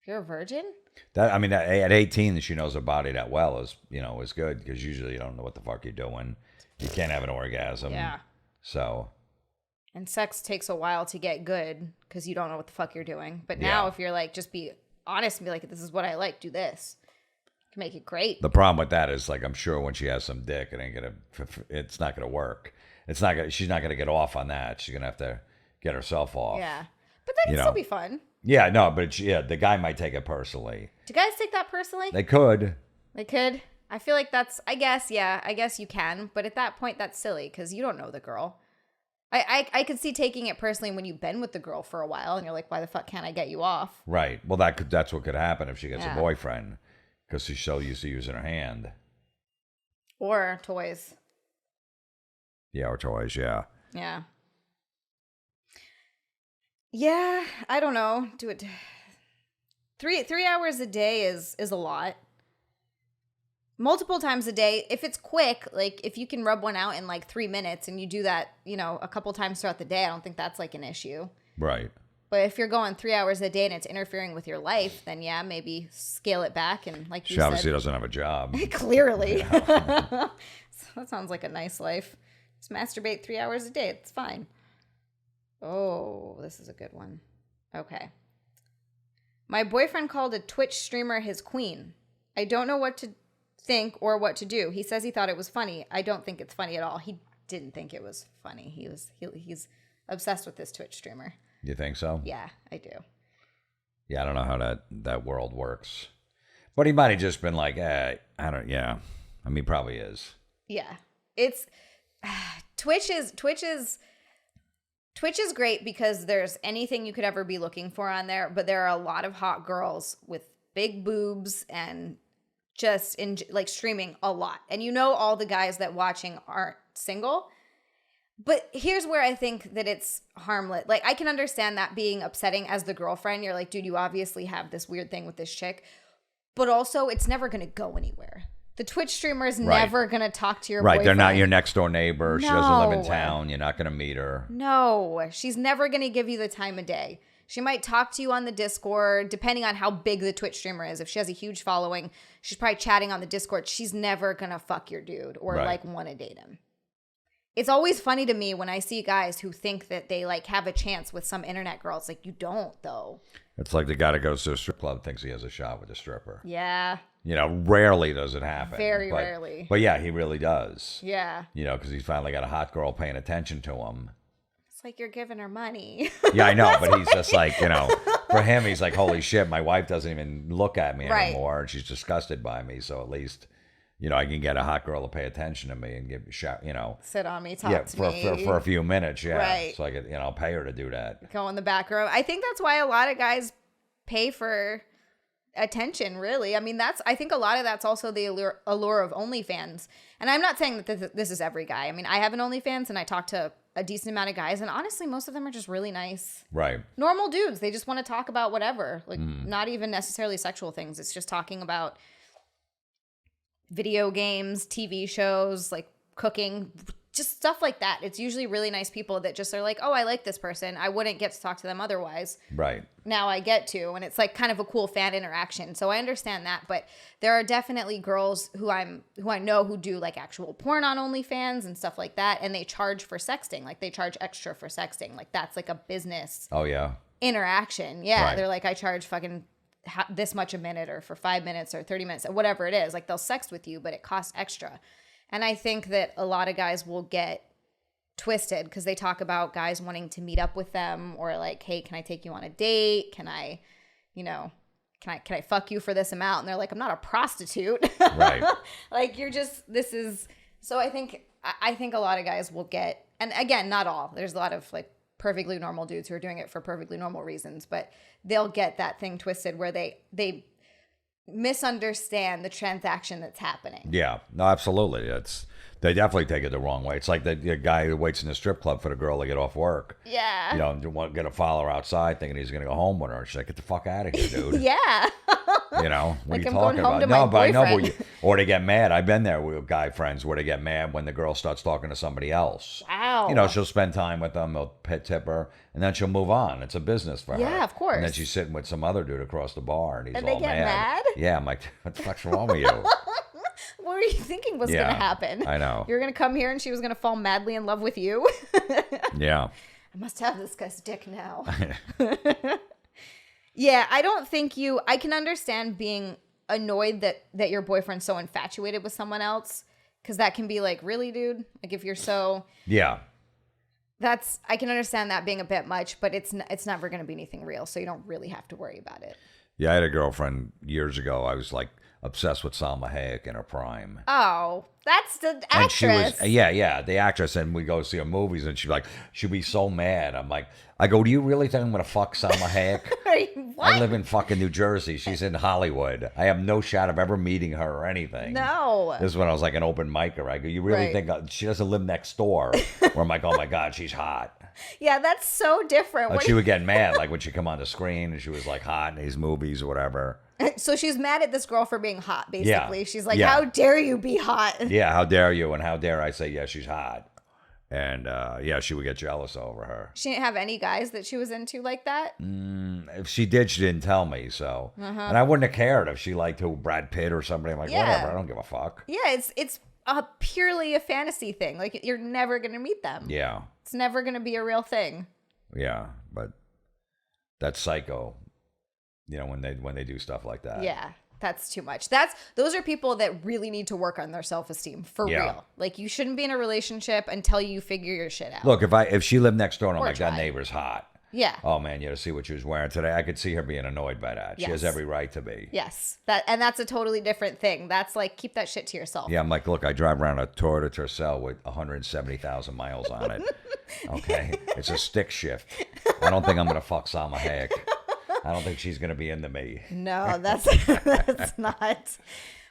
If you're a virgin? At 18, she knows her body that well is good, because usually you don't know what the fuck you're doing. You can't have an orgasm. Yeah. So. And sex takes a while to get good because you don't know what the fuck you're doing. But now if you're like, just be honest and be like, this is what I like, do this. You can make it great. The problem with that is, like, I'm sure when she has some dick, it's not gonna work. She's not gonna get off on that. She's gonna have to get herself off. Yeah. But that can still be fun. Yeah, no, but the guy might take it personally. Do guys take that personally? They could. They could. I feel like I guess you can. But at that point, that's silly because you don't know the girl. I could see taking it personally when you've been with the girl for a while and you're like, why the fuck can't I get you off? Right. Well, that's what could happen if she gets a boyfriend, because she's so used to using her hand. Or toys. Yeah, or toys, yeah. Yeah. Yeah, I don't know. Do it. 3 hours a day is a lot. Multiple times a day. If it's quick, like if you can rub one out in like 3 minutes and you do that, a couple times throughout the day, I don't think that's like an issue. Right. But if you're going 3 hours a day and it's interfering with your life, then yeah, maybe scale it back. And like you she obviously said, doesn't have a job. Clearly. So that sounds like a nice life. Just masturbate 3 hours a day. It's fine. Oh, this is a good one. Okay. My boyfriend called a Twitch streamer his queen. I don't know what to think or what to do. He says he thought it was funny. I don't think it's funny at all. He didn't think it was funny. He's obsessed with this Twitch streamer. You think so? Yeah, I do. Yeah, I don't know how that world works. But he might have just been like, I mean, probably is. Yeah. It's Twitch is great because there's anything you could ever be looking for on there, but there are a lot of hot girls with big boobs and just streaming a lot. And all the guys that watching aren't single. But here's where I think that it's harmless. Like, I can understand that being upsetting as the girlfriend. You're like, dude, you obviously have this weird thing with this chick. But also, it's never going to go anywhere. The Twitch streamer is never going to talk to your boyfriend. They're not your next door neighbor. No. She doesn't live in town. You're not going to meet her. No, she's never going to give you the time of day. She might talk to you on the Discord, depending on how big the Twitch streamer is. If she has a huge following, she's probably chatting on the Discord. She's never going to fuck your dude or want to date him. It's always funny to me when I see guys who think that they have a chance with some internet girl. It's like, you don't, though. It's like the guy that goes to a strip club thinks he has a shot with a stripper. Yeah. Rarely does it happen. Very rarely. But yeah, he really does. Yeah. Because he's finally got a hot girl paying attention to him. It's like you're giving her money. Yeah, I know, but he's just like, for him, he's like, holy shit, my wife doesn't even look at me anymore, and she's disgusted by me, so at least, I can get a hot girl to pay attention to me and give sit on me, talk to me. for a few minutes, yeah. Right. So I could, pay her to do that. Go in the back room. I think that's why a lot of guys pay for attention, really. I mean, I think a lot of that's also the allure of OnlyFans. And I'm not saying that this is every guy. I mean, I have an OnlyFans and I talk to a decent amount of guys, and honestly, most of them are just really nice. Right. Normal dudes. They just want to talk about whatever. Like, not even necessarily sexual things. It's just talking about video games, TV shows, like cooking, just stuff like that. It's usually really nice people that just are like, oh, I like this person. I wouldn't get to talk to them otherwise. Right. Now I get to, and it's like kind of a cool fan interaction. So I understand that, but there are definitely girls who I know who do like actual porn on OnlyFans and stuff like that, and they charge for sexting. Like they charge extra for sexting. Like that's like a business. Oh yeah. Interaction. Yeah, right. They're like, I charge fucking this much a minute, or for 5 minutes or 30 minutes, or whatever it is. Like they'll sext with you, but it costs extra. And I think that a lot of guys will get twisted because they talk about guys wanting to meet up with them, or like, hey, can I take you on a date? Can I, can I fuck you for this amount? And they're like, I'm not a prostitute. Right. Like so I think a lot of guys will get, and again, not all. There's a lot of like perfectly normal dudes who are doing it for perfectly normal reasons, but they'll get that thing twisted where they misunderstand the transaction that's happening. Yeah, no, absolutely. They definitely take it the wrong way. It's like the guy who waits in the strip club for the girl to get off work. Yeah. Get a follower outside thinking he's going to go home with her. She's like, get the fuck out of here, dude. Yeah. What like are you I'm talking going home about? to my boyfriend. Or they get mad. I've been there with guy friends where they get mad when the girl starts talking to somebody else. Wow. She'll spend time with them, they'll tip her, and then she'll move on. It's a business for her. Yeah, of course. And then she's sitting with some other dude across the bar, and he's and all they get mad. Yeah, I'm like, what the fuck's wrong with you? What were you thinking was going to happen? I know. You were going to come here and she was going to fall madly in love with you? Yeah. I must have this guy's dick now. Yeah, I can understand being annoyed that your boyfriend's so infatuated with someone else, because that can be like, really, dude? Like if you're so... Yeah. I can understand that being a bit much, but it's never going to be anything real, so you don't really have to worry about it. Yeah, I had a girlfriend years ago. I was like obsessed with Salma Hayek in her prime. Oh, that's the actress. And she was, the actress. And we go see her movies, and she'd be so mad. I go, do you really think I'm going to fuck Salma Hayek? What? I live in fucking New Jersey. She's in Hollywood. I have no shot of ever meeting her or anything. No. This is when I was like an open micer. I go, you really think she doesn't live next door? Where I'm like, oh my God, she's hot. Yeah, that's so different. Like she would get mad, like when she come on the screen and she was like hot in these movies or whatever. So she's mad at this girl for being hot, basically. Yeah. She's like, how dare you be hot? Yeah, how dare you? And how dare I say, yeah, she's hot. And she would get jealous over her. She didn't have any guys that she was into like that? If she did, she didn't tell me. So, and I wouldn't have cared if she liked Brad Pitt or somebody. I'm like, whatever, I don't give a fuck. Yeah, it's purely a fantasy thing. Like, you're never going to meet them. Yeah. It's never going to be a real thing. Yeah, but that's psycho. When they do stuff like that. Yeah, that's too much. Those are people that really need to work on their self-esteem for real. Like, you shouldn't be in a relationship until you figure your shit out. Look, if she lived next door and I'm like, try. that neighbor's hot. Yeah. Oh man, you see what she was wearing today. I could see her being annoyed by that. Yes. She has every right to be. Yes. That's a totally different thing. That's like, keep that shit to yourself. Yeah, I'm like, look, I drive around a Toyota Tercel with 170,000 miles on it. Okay, it's a stick shift. I don't think I'm gonna fuck Salma Hayek. I don't think she's gonna be into me. No, that's not.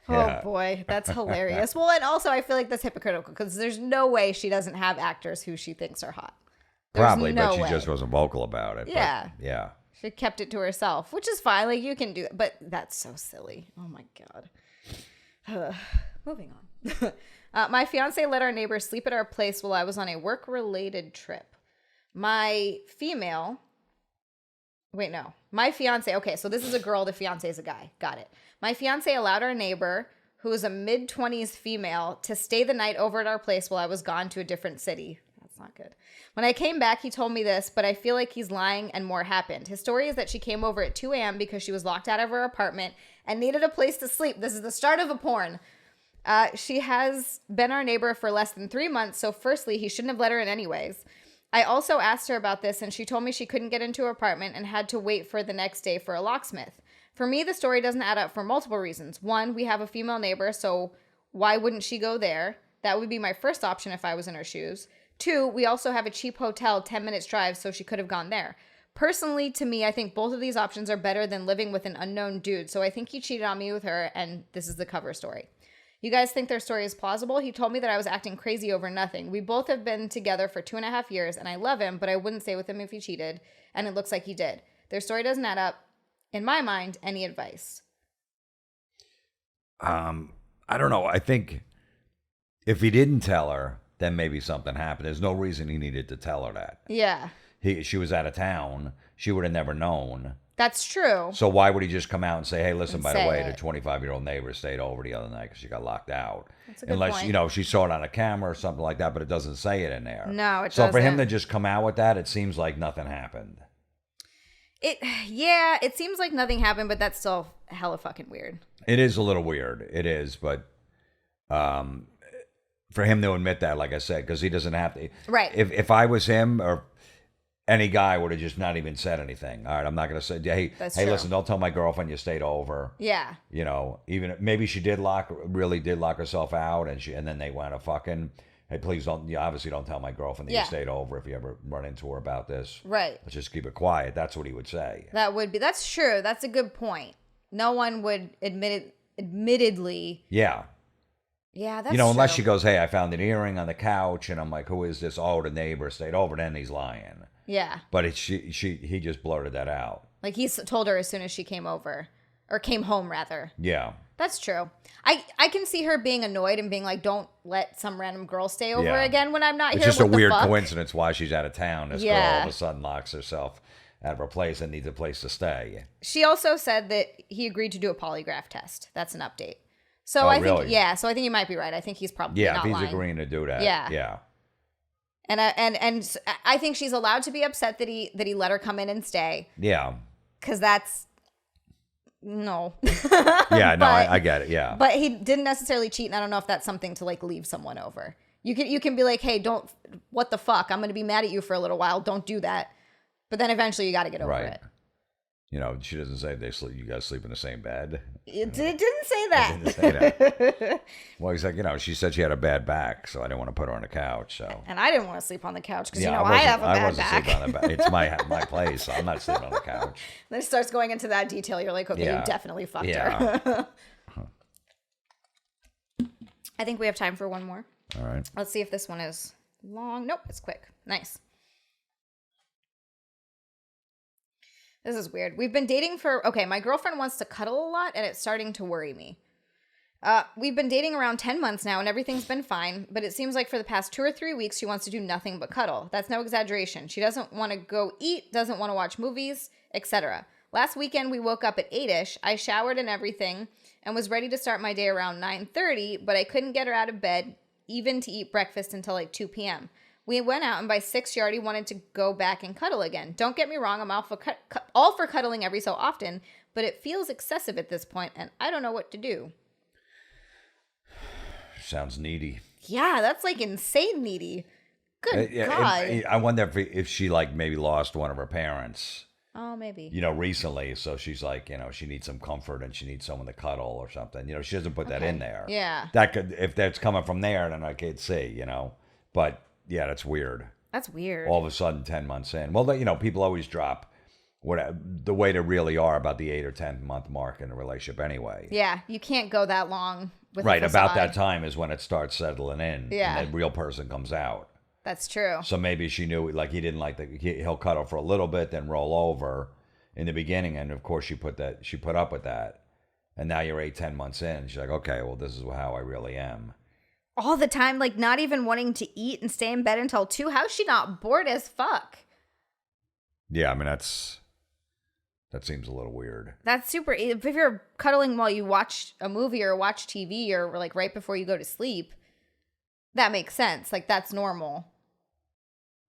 Oh boy, that's hilarious. Well, and also I feel like that's hypocritical because there's no way she doesn't have actors who she thinks are hot. Probably, but she just wasn't vocal about it. Yeah. But, yeah. She kept it to herself, which is fine. Like, you can do it, but that's so silly. Oh my God. Moving on. My fiance let our neighbor sleep at our place while I was on a work-related trip. My fiance, okay, so this is a girl, the fiance is a guy. Got it. My fiance allowed our neighbor, who is a mid-20s female, to stay the night over at our place while I was gone to a different city. That's not good. When I came back, he told me this, but I feel like he's lying and more happened. His story is that she came over at 2 a.m. because she was locked out of her apartment and needed a place to sleep. This is the start of a porn. She has been our neighbor for less than 3 months, so firstly, he shouldn't have let her in anyways. I also asked her about this, and she told me she couldn't get into her apartment and had to wait for the next day for a locksmith. For me, the story doesn't add up for multiple reasons. One, we have a female neighbor, so why wouldn't she go there? That would be my first option if I was in her shoes. 2, we also have a cheap hotel 10 minutes drive, so she could have gone there. Personally, to me, I think both of these options are better than living with an unknown dude. So I think he cheated on me with her, and this is the cover story. You guys think their story is plausible? He told me that I was acting crazy over nothing. We both have been together for 2.5 years, and I love him, but I wouldn't stay with him if he cheated, and it looks like he did. Their story doesn't add up. In my mind, any advice? I don't know. I think if he didn't tell her, then maybe something happened. There's no reason he needed to tell her that. Yeah. She was out of town. She would have never known. That's true. So why would he just come out and say, hey, listen, by the way, the it. 25-year-old neighbor stayed over the other night because she got locked out. That's a good Unless, point. you know, she saw it on a camera or something like that, but it doesn't say it in there. No, it so doesn't. for him to just come out with that, it seems like nothing happened. It seems like nothing happened, but that's still hella fucking weird. It is a little weird. It is, but for him to admit that, like I said, because he doesn't have to. Right. If I was him or any guy would have just not even said anything. All right, I'm not going to say, hey, True. Listen, don't tell my girlfriend you stayed over. Yeah. You know, even maybe she really did lock herself out, and then they went to fucking. Hey, please don't. You obviously don't tell my girlfriend that you stayed over if you ever run into her about this. Right. Let's just keep it quiet. That's what he would say. That's true. That's a good point. No one would admittedly. Yeah. Yeah, that's you know, unless true. she goes, hey, I found an earring on the couch, and I'm like, who is this? Oh, the neighbor stayed over. Then he's lying. Yeah. But he just blurted that out. Like he told her as soon as she came over, or came home rather. Yeah. That's true. I can see her being annoyed and being like, don't let some random girl stay over again when I'm not it's here. It's just what a weird fuck? coincidence why she's out of town. This girl all of a sudden locks herself out of her place and needs a place to stay. She also said that he agreed to do a polygraph test. That's an update. So Oh, I think, really? yeah. So I think you might be right. I think he's probably not if he's lying. agreeing to do that. Yeah. Yeah. And I think she's allowed to be upset that he let her come in and stay. Yeah. Because that's no. Yeah, no, I get it. Yeah. But he didn't necessarily cheat, and I don't know if that's something to like leave someone over. You can be like, hey, don't, what the fuck? I'm gonna be mad at you for a little while. Don't do that. But then eventually you got to get over it. You know, she doesn't say you guys sleep in the same bed. It didn't say that. It didn't say that. Well, he's like, you know, she said she had a bad back, so I didn't want to put her on the couch. So. And I didn't want to sleep on the couch because Yeah, I have a bad back. Sleeping on the back. It's my place. So I'm not sleeping on the couch. Then it starts going into that detail. You're like, okay, you definitely fucked her. I think we have time for one more. All right. Let's see if this one is long. Nope, it's quick. Nice. This is weird. We've been dating my girlfriend wants to cuddle a lot and it's starting to worry me. We've been dating around 10 months now and everything's been fine, but it seems like for the past 2 or 3 weeks, she wants to do nothing but cuddle. That's no exaggeration. She doesn't want to go eat, doesn't want to watch movies, etc. Last weekend, we woke up at 8-ish. I showered and everything and was ready to start my day around 9:30, but I couldn't get her out of bed, even to eat breakfast until like 2 p.m. We went out, and by 6, she already wanted to go back and cuddle again. Don't get me wrong, I'm all for cuddling every so often, but it feels excessive at this point, and I don't know what to do. Sounds needy. Yeah, that's like insane needy. Good God. I wonder if she like maybe lost one of her parents. Oh, maybe. You know, recently, so she's like, you know, she needs some comfort and she needs someone to cuddle or something. You know, she doesn't put that in there. Yeah. That could, if that's coming from there, then I could see, you know. But yeah, that's weird. That's weird. All of a sudden, 10 months in. Well, you know, people always drop the way they really are about the 8 or 10 month mark in a relationship anyway. Yeah, you can't go that long with right, a about facade. that time is when it starts settling in. Yeah. And the real person comes out. That's true. So maybe she knew, like, he didn't like he'll cuddle for a little bit, then roll over in the beginning. And of course, she put up with that. And now you're 8, 10 months in. She's like, okay, well, this is how I really am. All the time, like not even wanting to eat and stay in bed until 2. How's she not bored as fuck? Yeah, I mean, that seems a little weird. That's super. If you're cuddling while you watch a movie or watch TV or like right before you go to sleep, that makes sense. Like that's normal.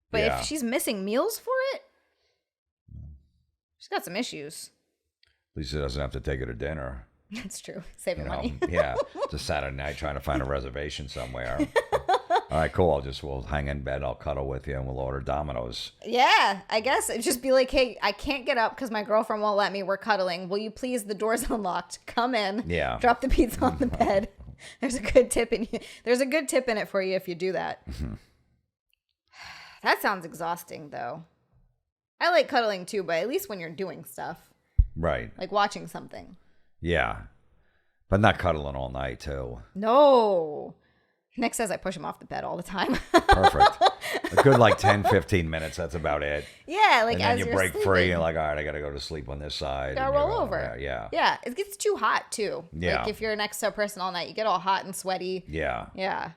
But if she's missing meals for it, she's got some issues. At least she doesn't have to take her to dinner. That's true. Saving money. Yeah. It's a Saturday night trying to find a reservation somewhere. All right, cool. We'll hang in bed. I'll cuddle with you and we'll order Domino's. Yeah, I guess. It'd just be like, hey, I can't get up because my girlfriend won't let me. We're cuddling. Will you please? The door's unlocked. Come in. Yeah. Drop the pizza on the bed. There's a good tip in it for you if you do that. That sounds exhausting, though. I like cuddling too, but at least when you're doing stuff. Right. Like watching something. Yeah. But not cuddling all night, too. No. Nick says I push him off the bed all the time. Perfect. A good 10, 15 minutes. That's about it. Yeah, and then as you you're break sleeping, free and all right, I got to go to sleep on this side. gotta roll over. Yeah. Yeah, it gets too hot too. Yeah. If you're next to a person all night, you get all hot and sweaty. Yeah. Yeah.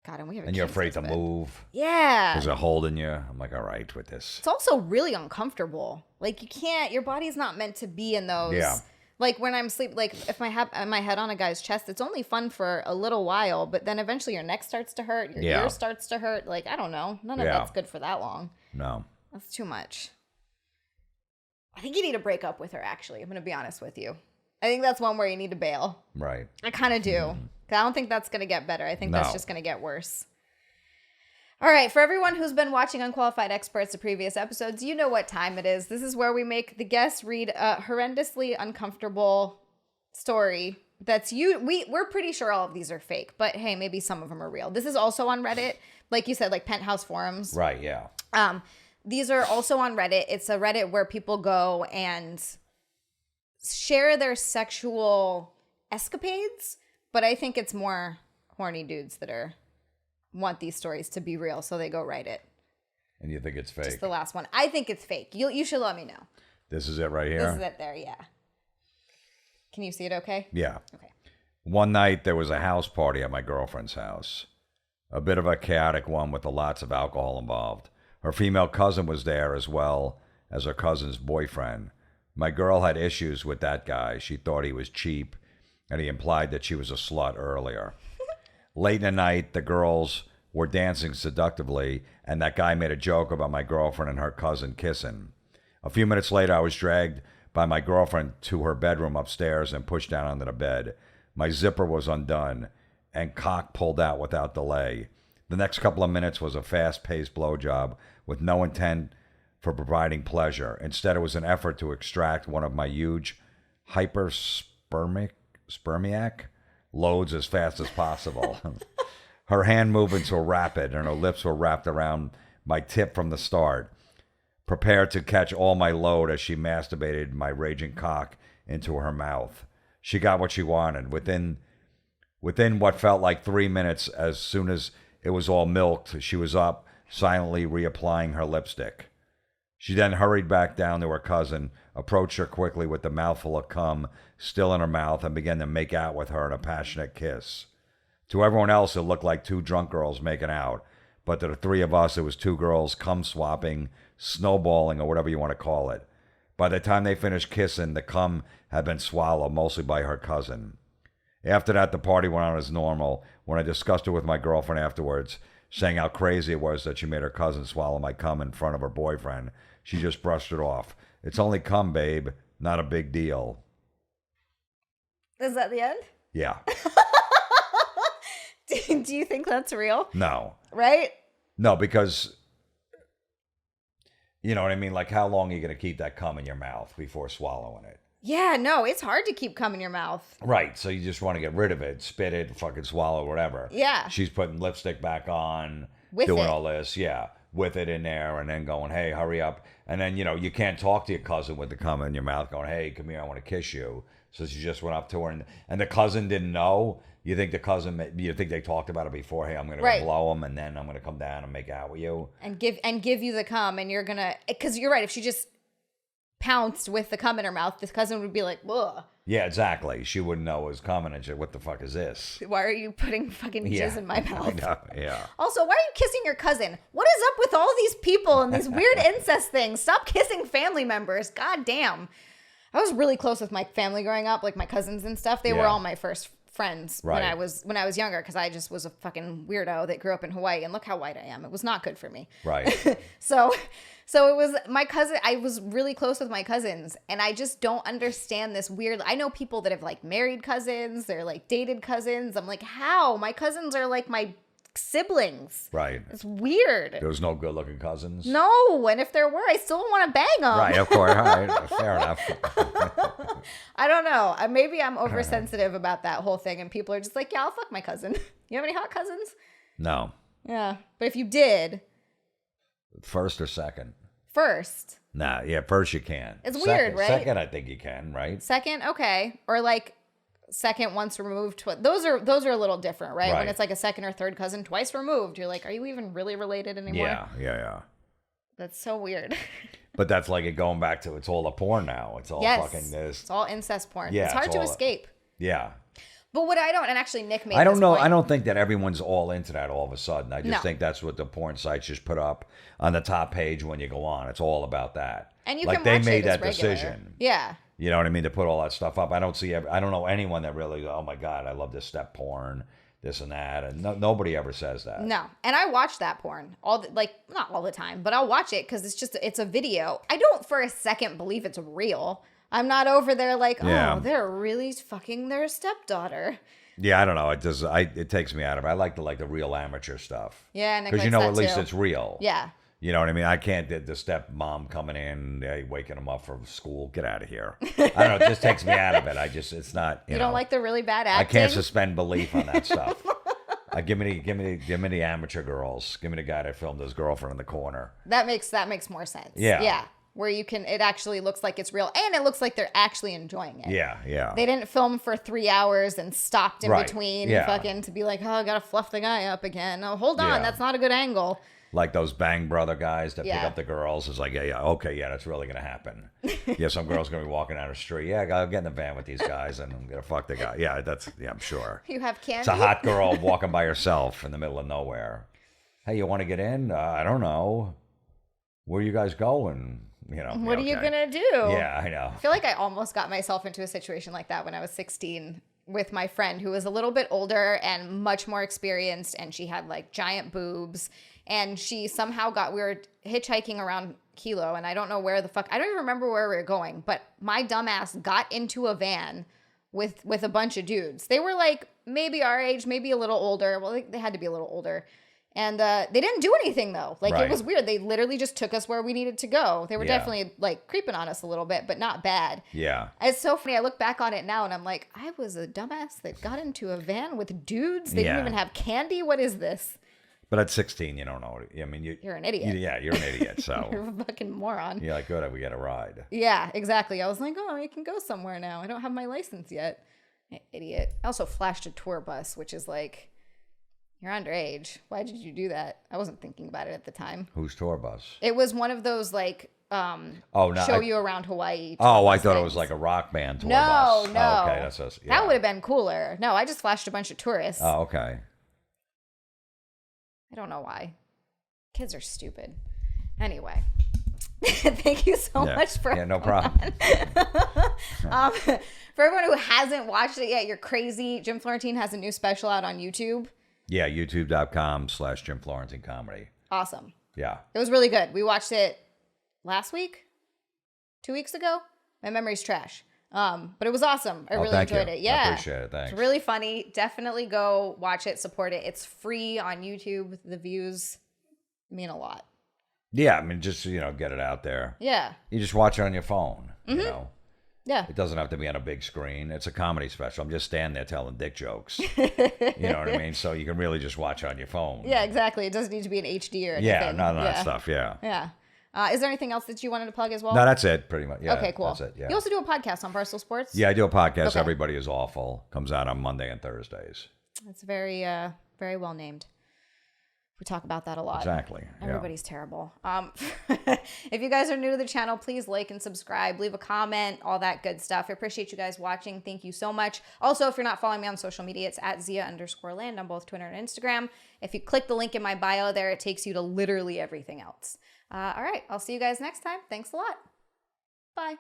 God, and we have. And you're afraid to move. Yeah. Because they're holding you. I'm like, all right with this. It's also really uncomfortable. You can't. Your body's not meant to be in those. Yeah. When I'm sleep, if I have my head on a guy's chest, it's only fun for a little while, but then eventually your neck starts to hurt, your ear starts to hurt. I don't know. None of that's good for that long. No. That's too much. I think you need to break up with her, actually. I'm going to be honest with you. I think that's one where you need to bail. Right. I kind of do. 'Cause I don't think that's going to get better. I think that's just going to get worse. All right, for everyone who's been watching Unqualified Experts, the previous episodes, you know what time it is. This is where we make the guests read a horrendously uncomfortable story that's we're pretty sure all of these are fake, but hey, maybe some of them are real. This is also on Reddit, like you said, penthouse forums. Right, yeah. These are also on Reddit. It's a Reddit where people go and share their sexual escapades, but I think it's more horny dudes that want these stories to be real, so they go write it. And you think it's fake? Just the last one. I think it's fake. You should let me know. This is it right here? This is it there, yeah. Can you see it okay? Yeah. Okay. One night, there was a house party at my girlfriend's house. A bit of a chaotic one with lots of alcohol involved. Her female cousin was there as well as her cousin's boyfriend. My girl had issues with that guy. She thought he was cheap, and he implied that she was a slut earlier. Late in the night, the girls were dancing seductively, and that guy made a joke about my girlfriend and her cousin kissing. A few minutes later, I was dragged by my girlfriend to her bedroom upstairs and pushed down onto the bed. My zipper was undone, and cock pulled out without delay. The next couple of minutes was a fast-paced blowjob with no intent for providing pleasure. Instead, it was an effort to extract one of my huge hyperspermiac loads as fast as possible. Her hand movements were rapid, and her lips were wrapped around my tip from the start, prepared to catch all my load as she masturbated my raging cock into her mouth. She got what she wanted. Within what felt like 3 minutes, as soon as it was all milked, she was up, silently reapplying her lipstick. She then hurried back down to her cousin, approached her quickly with the mouthful of cum still in her mouth, and began to make out with her in a passionate kiss. To everyone else, it looked like two drunk girls making out, but to the three of us, it was two girls cum swapping, snowballing, or whatever you want to call it. By the time they finished kissing, the cum had been swallowed, mostly by her cousin. After that, the party went on as normal. When I discussed it with my girlfriend afterwards, saying how crazy it was that she made her cousin swallow my cum in front of her boyfriend, she just brushed it off. It's only cum, babe. Not a big deal. Is that the end? Yeah. Do you think that's real? No. Right? No, because, you know what I mean? How long are you going to keep that cum in your mouth before swallowing it? Yeah, no, it's hard to keep cum in your mouth. Right, so you just want to get rid of it, spit it, fucking swallow, whatever. Yeah. She's putting lipstick back on, with doing it. all this, yeah, with it in there, and then going, hey, hurry up. And then, you can't talk to your cousin with the cum in your mouth going, hey, come here, I want to kiss you. So she just went up to her, and the cousin didn't know. You think they talked about it before? Hey, I'm going to go blow him, and then I'm going to come down and make out with you. And give you the cum, and you're going to, because you're right, if she just pounced with the cum in her mouth, this cousin would be like, ugh. Yeah, exactly. She wouldn't know it was coming, and what the fuck is this? Why are you putting fucking jizz in my mouth? Yeah. Also, why are you kissing your cousin? What is up with all these people and these weird incest things? Stop kissing family members. God damn. I was really close with my family growing up, my cousins and stuff. They were all my first friends when I was younger, because I just was a fucking weirdo that grew up in Hawaii, and look how white I am. It was not good for me. Right. So it was my cousin. I was really close with my cousins, and I just don't understand this weird. I know people that have married cousins, they're dated cousins. I'm like, how? My cousins are my siblings. Right. It's weird. There was no good looking cousins? No, and if there were, I still don't want to bang them. Right, of course. All right, fair enough. I don't know. Maybe I'm oversensitive about that whole thing, and people are just like, yeah, I'll fuck my cousin. You have any hot cousins? No. Yeah, but if you did. First or second? First. Nah, yeah, first you can. It's weird, right? Second, I think you can, right? Second, okay. Or like second once removed. Those are a little different, right? When it's like a second or third cousin twice removed, you're like, are you even really related anymore? Yeah. That's so weird. But that's like it going back to, it's all the porn now. It's all fucking this. It's all incest porn. Yeah, it's hard to escape. Yeah. But what I don't, and actually Nick made I don't know. point. I don't think that everyone's all into that all of a sudden. I just think that's what the porn sites just put up on the top page when you go on. It's all about that. And you like can they watch made it as that regular. decision. Yeah. You know what I mean? To put all that stuff up. I don't know anyone that really, oh my God, I love this step porn, this and that. And nobody ever says that. No. And I watch that porn not all the time, but I'll watch it because it's a video. I don't for a second believe it's real. I'm not over there like, oh, they're really fucking their stepdaughter. Yeah, I don't know. It takes me out of it. I like the real amateur stuff. Yeah, because at least it's real. Yeah. You know what I mean? I can't the stepmom coming in, waking them up from school. Get out of here. I don't know. It just takes me out of it. It's not. You don't like the really bad acting? I can't suspend belief on that stuff. Give me the amateur girls. Give me the guy that filmed his girlfriend in the corner. That makes more sense. Yeah. Yeah. Where it actually looks like it's real, and it looks like they're actually enjoying it. Yeah. They didn't film for 3 hours and stopped in between and fucking to be like, oh, I gotta fluff the guy up again. Oh, hold on, that's not a good angle. Like those Bang Brother guys that pick up the girls. It's like, okay, that's really gonna happen. Some girl's gonna be walking down the street. Yeah, I'll get in the van with these guys and I'm gonna fuck the guy. Yeah, I'm sure. You have candy? It's a hot girl walking by herself in the middle of nowhere. Hey, you want to get in? I don't know. Where you guys going? What are you gonna do? Yeah, I know. I feel like I almost got myself into a situation like that when I was 16 with my friend who was a little bit older and much more experienced, and she had like giant boobs, and she somehow we were hitchhiking around Kilo, and I don't know where the fuck, I don't even remember where we were going, but my dumbass got into a van with a bunch of dudes. They were like maybe our age, maybe a little older. Well, they had to be a little older. And they didn't do anything, though. Like, it was weird. They literally just took us where we needed to go. They were definitely, like, creeping on us a little bit, but not bad. Yeah. It's so funny. I look back on it now, and I'm like, I was a dumbass that got into a van with dudes. They didn't even have candy. What is this? But at 16, you don't know. I mean, you're an idiot. You're an idiot, so. You're a fucking moron. You're like, good, we got a ride. Yeah, exactly. I was like, oh, I can go somewhere now. I don't have my license yet. Idiot. I also flashed a tour bus, which is like... You're underage. Why did you do that? I wasn't thinking about it at the time. Whose tour bus? It was one of those like show you around Hawaii. I thought it was like a rock band tour bus. No. Oh, okay, that would have been cooler. No, I just flashed a bunch of tourists. Oh, okay. I don't know why. Kids are stupid. Anyway. Thank you so much for no problem. For everyone who hasn't watched it yet, you're crazy. Jim Florentine has a new special out on YouTube. Yeah, youtube.com/Jim Florentine Comedy. Awesome. Yeah. It was really good. We watched it last week? 2 weeks ago? My memory's trash. But it was awesome. I really enjoyed it. Yeah. I appreciate it. Thanks. It's really funny. Definitely go watch it, support it. It's free on YouTube. The views mean a lot. Yeah, I mean, just, get it out there. Yeah. You just watch it on your phone, Yeah. It doesn't have to be on a big screen. It's a comedy special. I'm just standing there telling dick jokes. You know what I mean? So you can really just watch it on your phone. Yeah, exactly. It doesn't need to be an HD or anything. Yeah, none of that stuff, yeah. Yeah. Is there anything else that you wanted to plug as well? No, that's it, pretty much. Yeah, okay, cool. That's it, yeah. You also do a podcast on Barstool Sports? Yeah, I do a podcast. Okay. Everybody is Awful. Comes out on Monday and Thursdays. It's very, very well named. We talk about that a lot. Exactly. Everybody's terrible. If you guys are new to the channel, please like and subscribe, leave a comment, all that good stuff. I appreciate you guys watching. Thank you so much. Also, if you're not following me on social media, it's at Xia_land on both Twitter and Instagram. If you click the link in my bio there, it takes you to literally everything else. All right. I'll see you guys next time. Thanks a lot. Bye.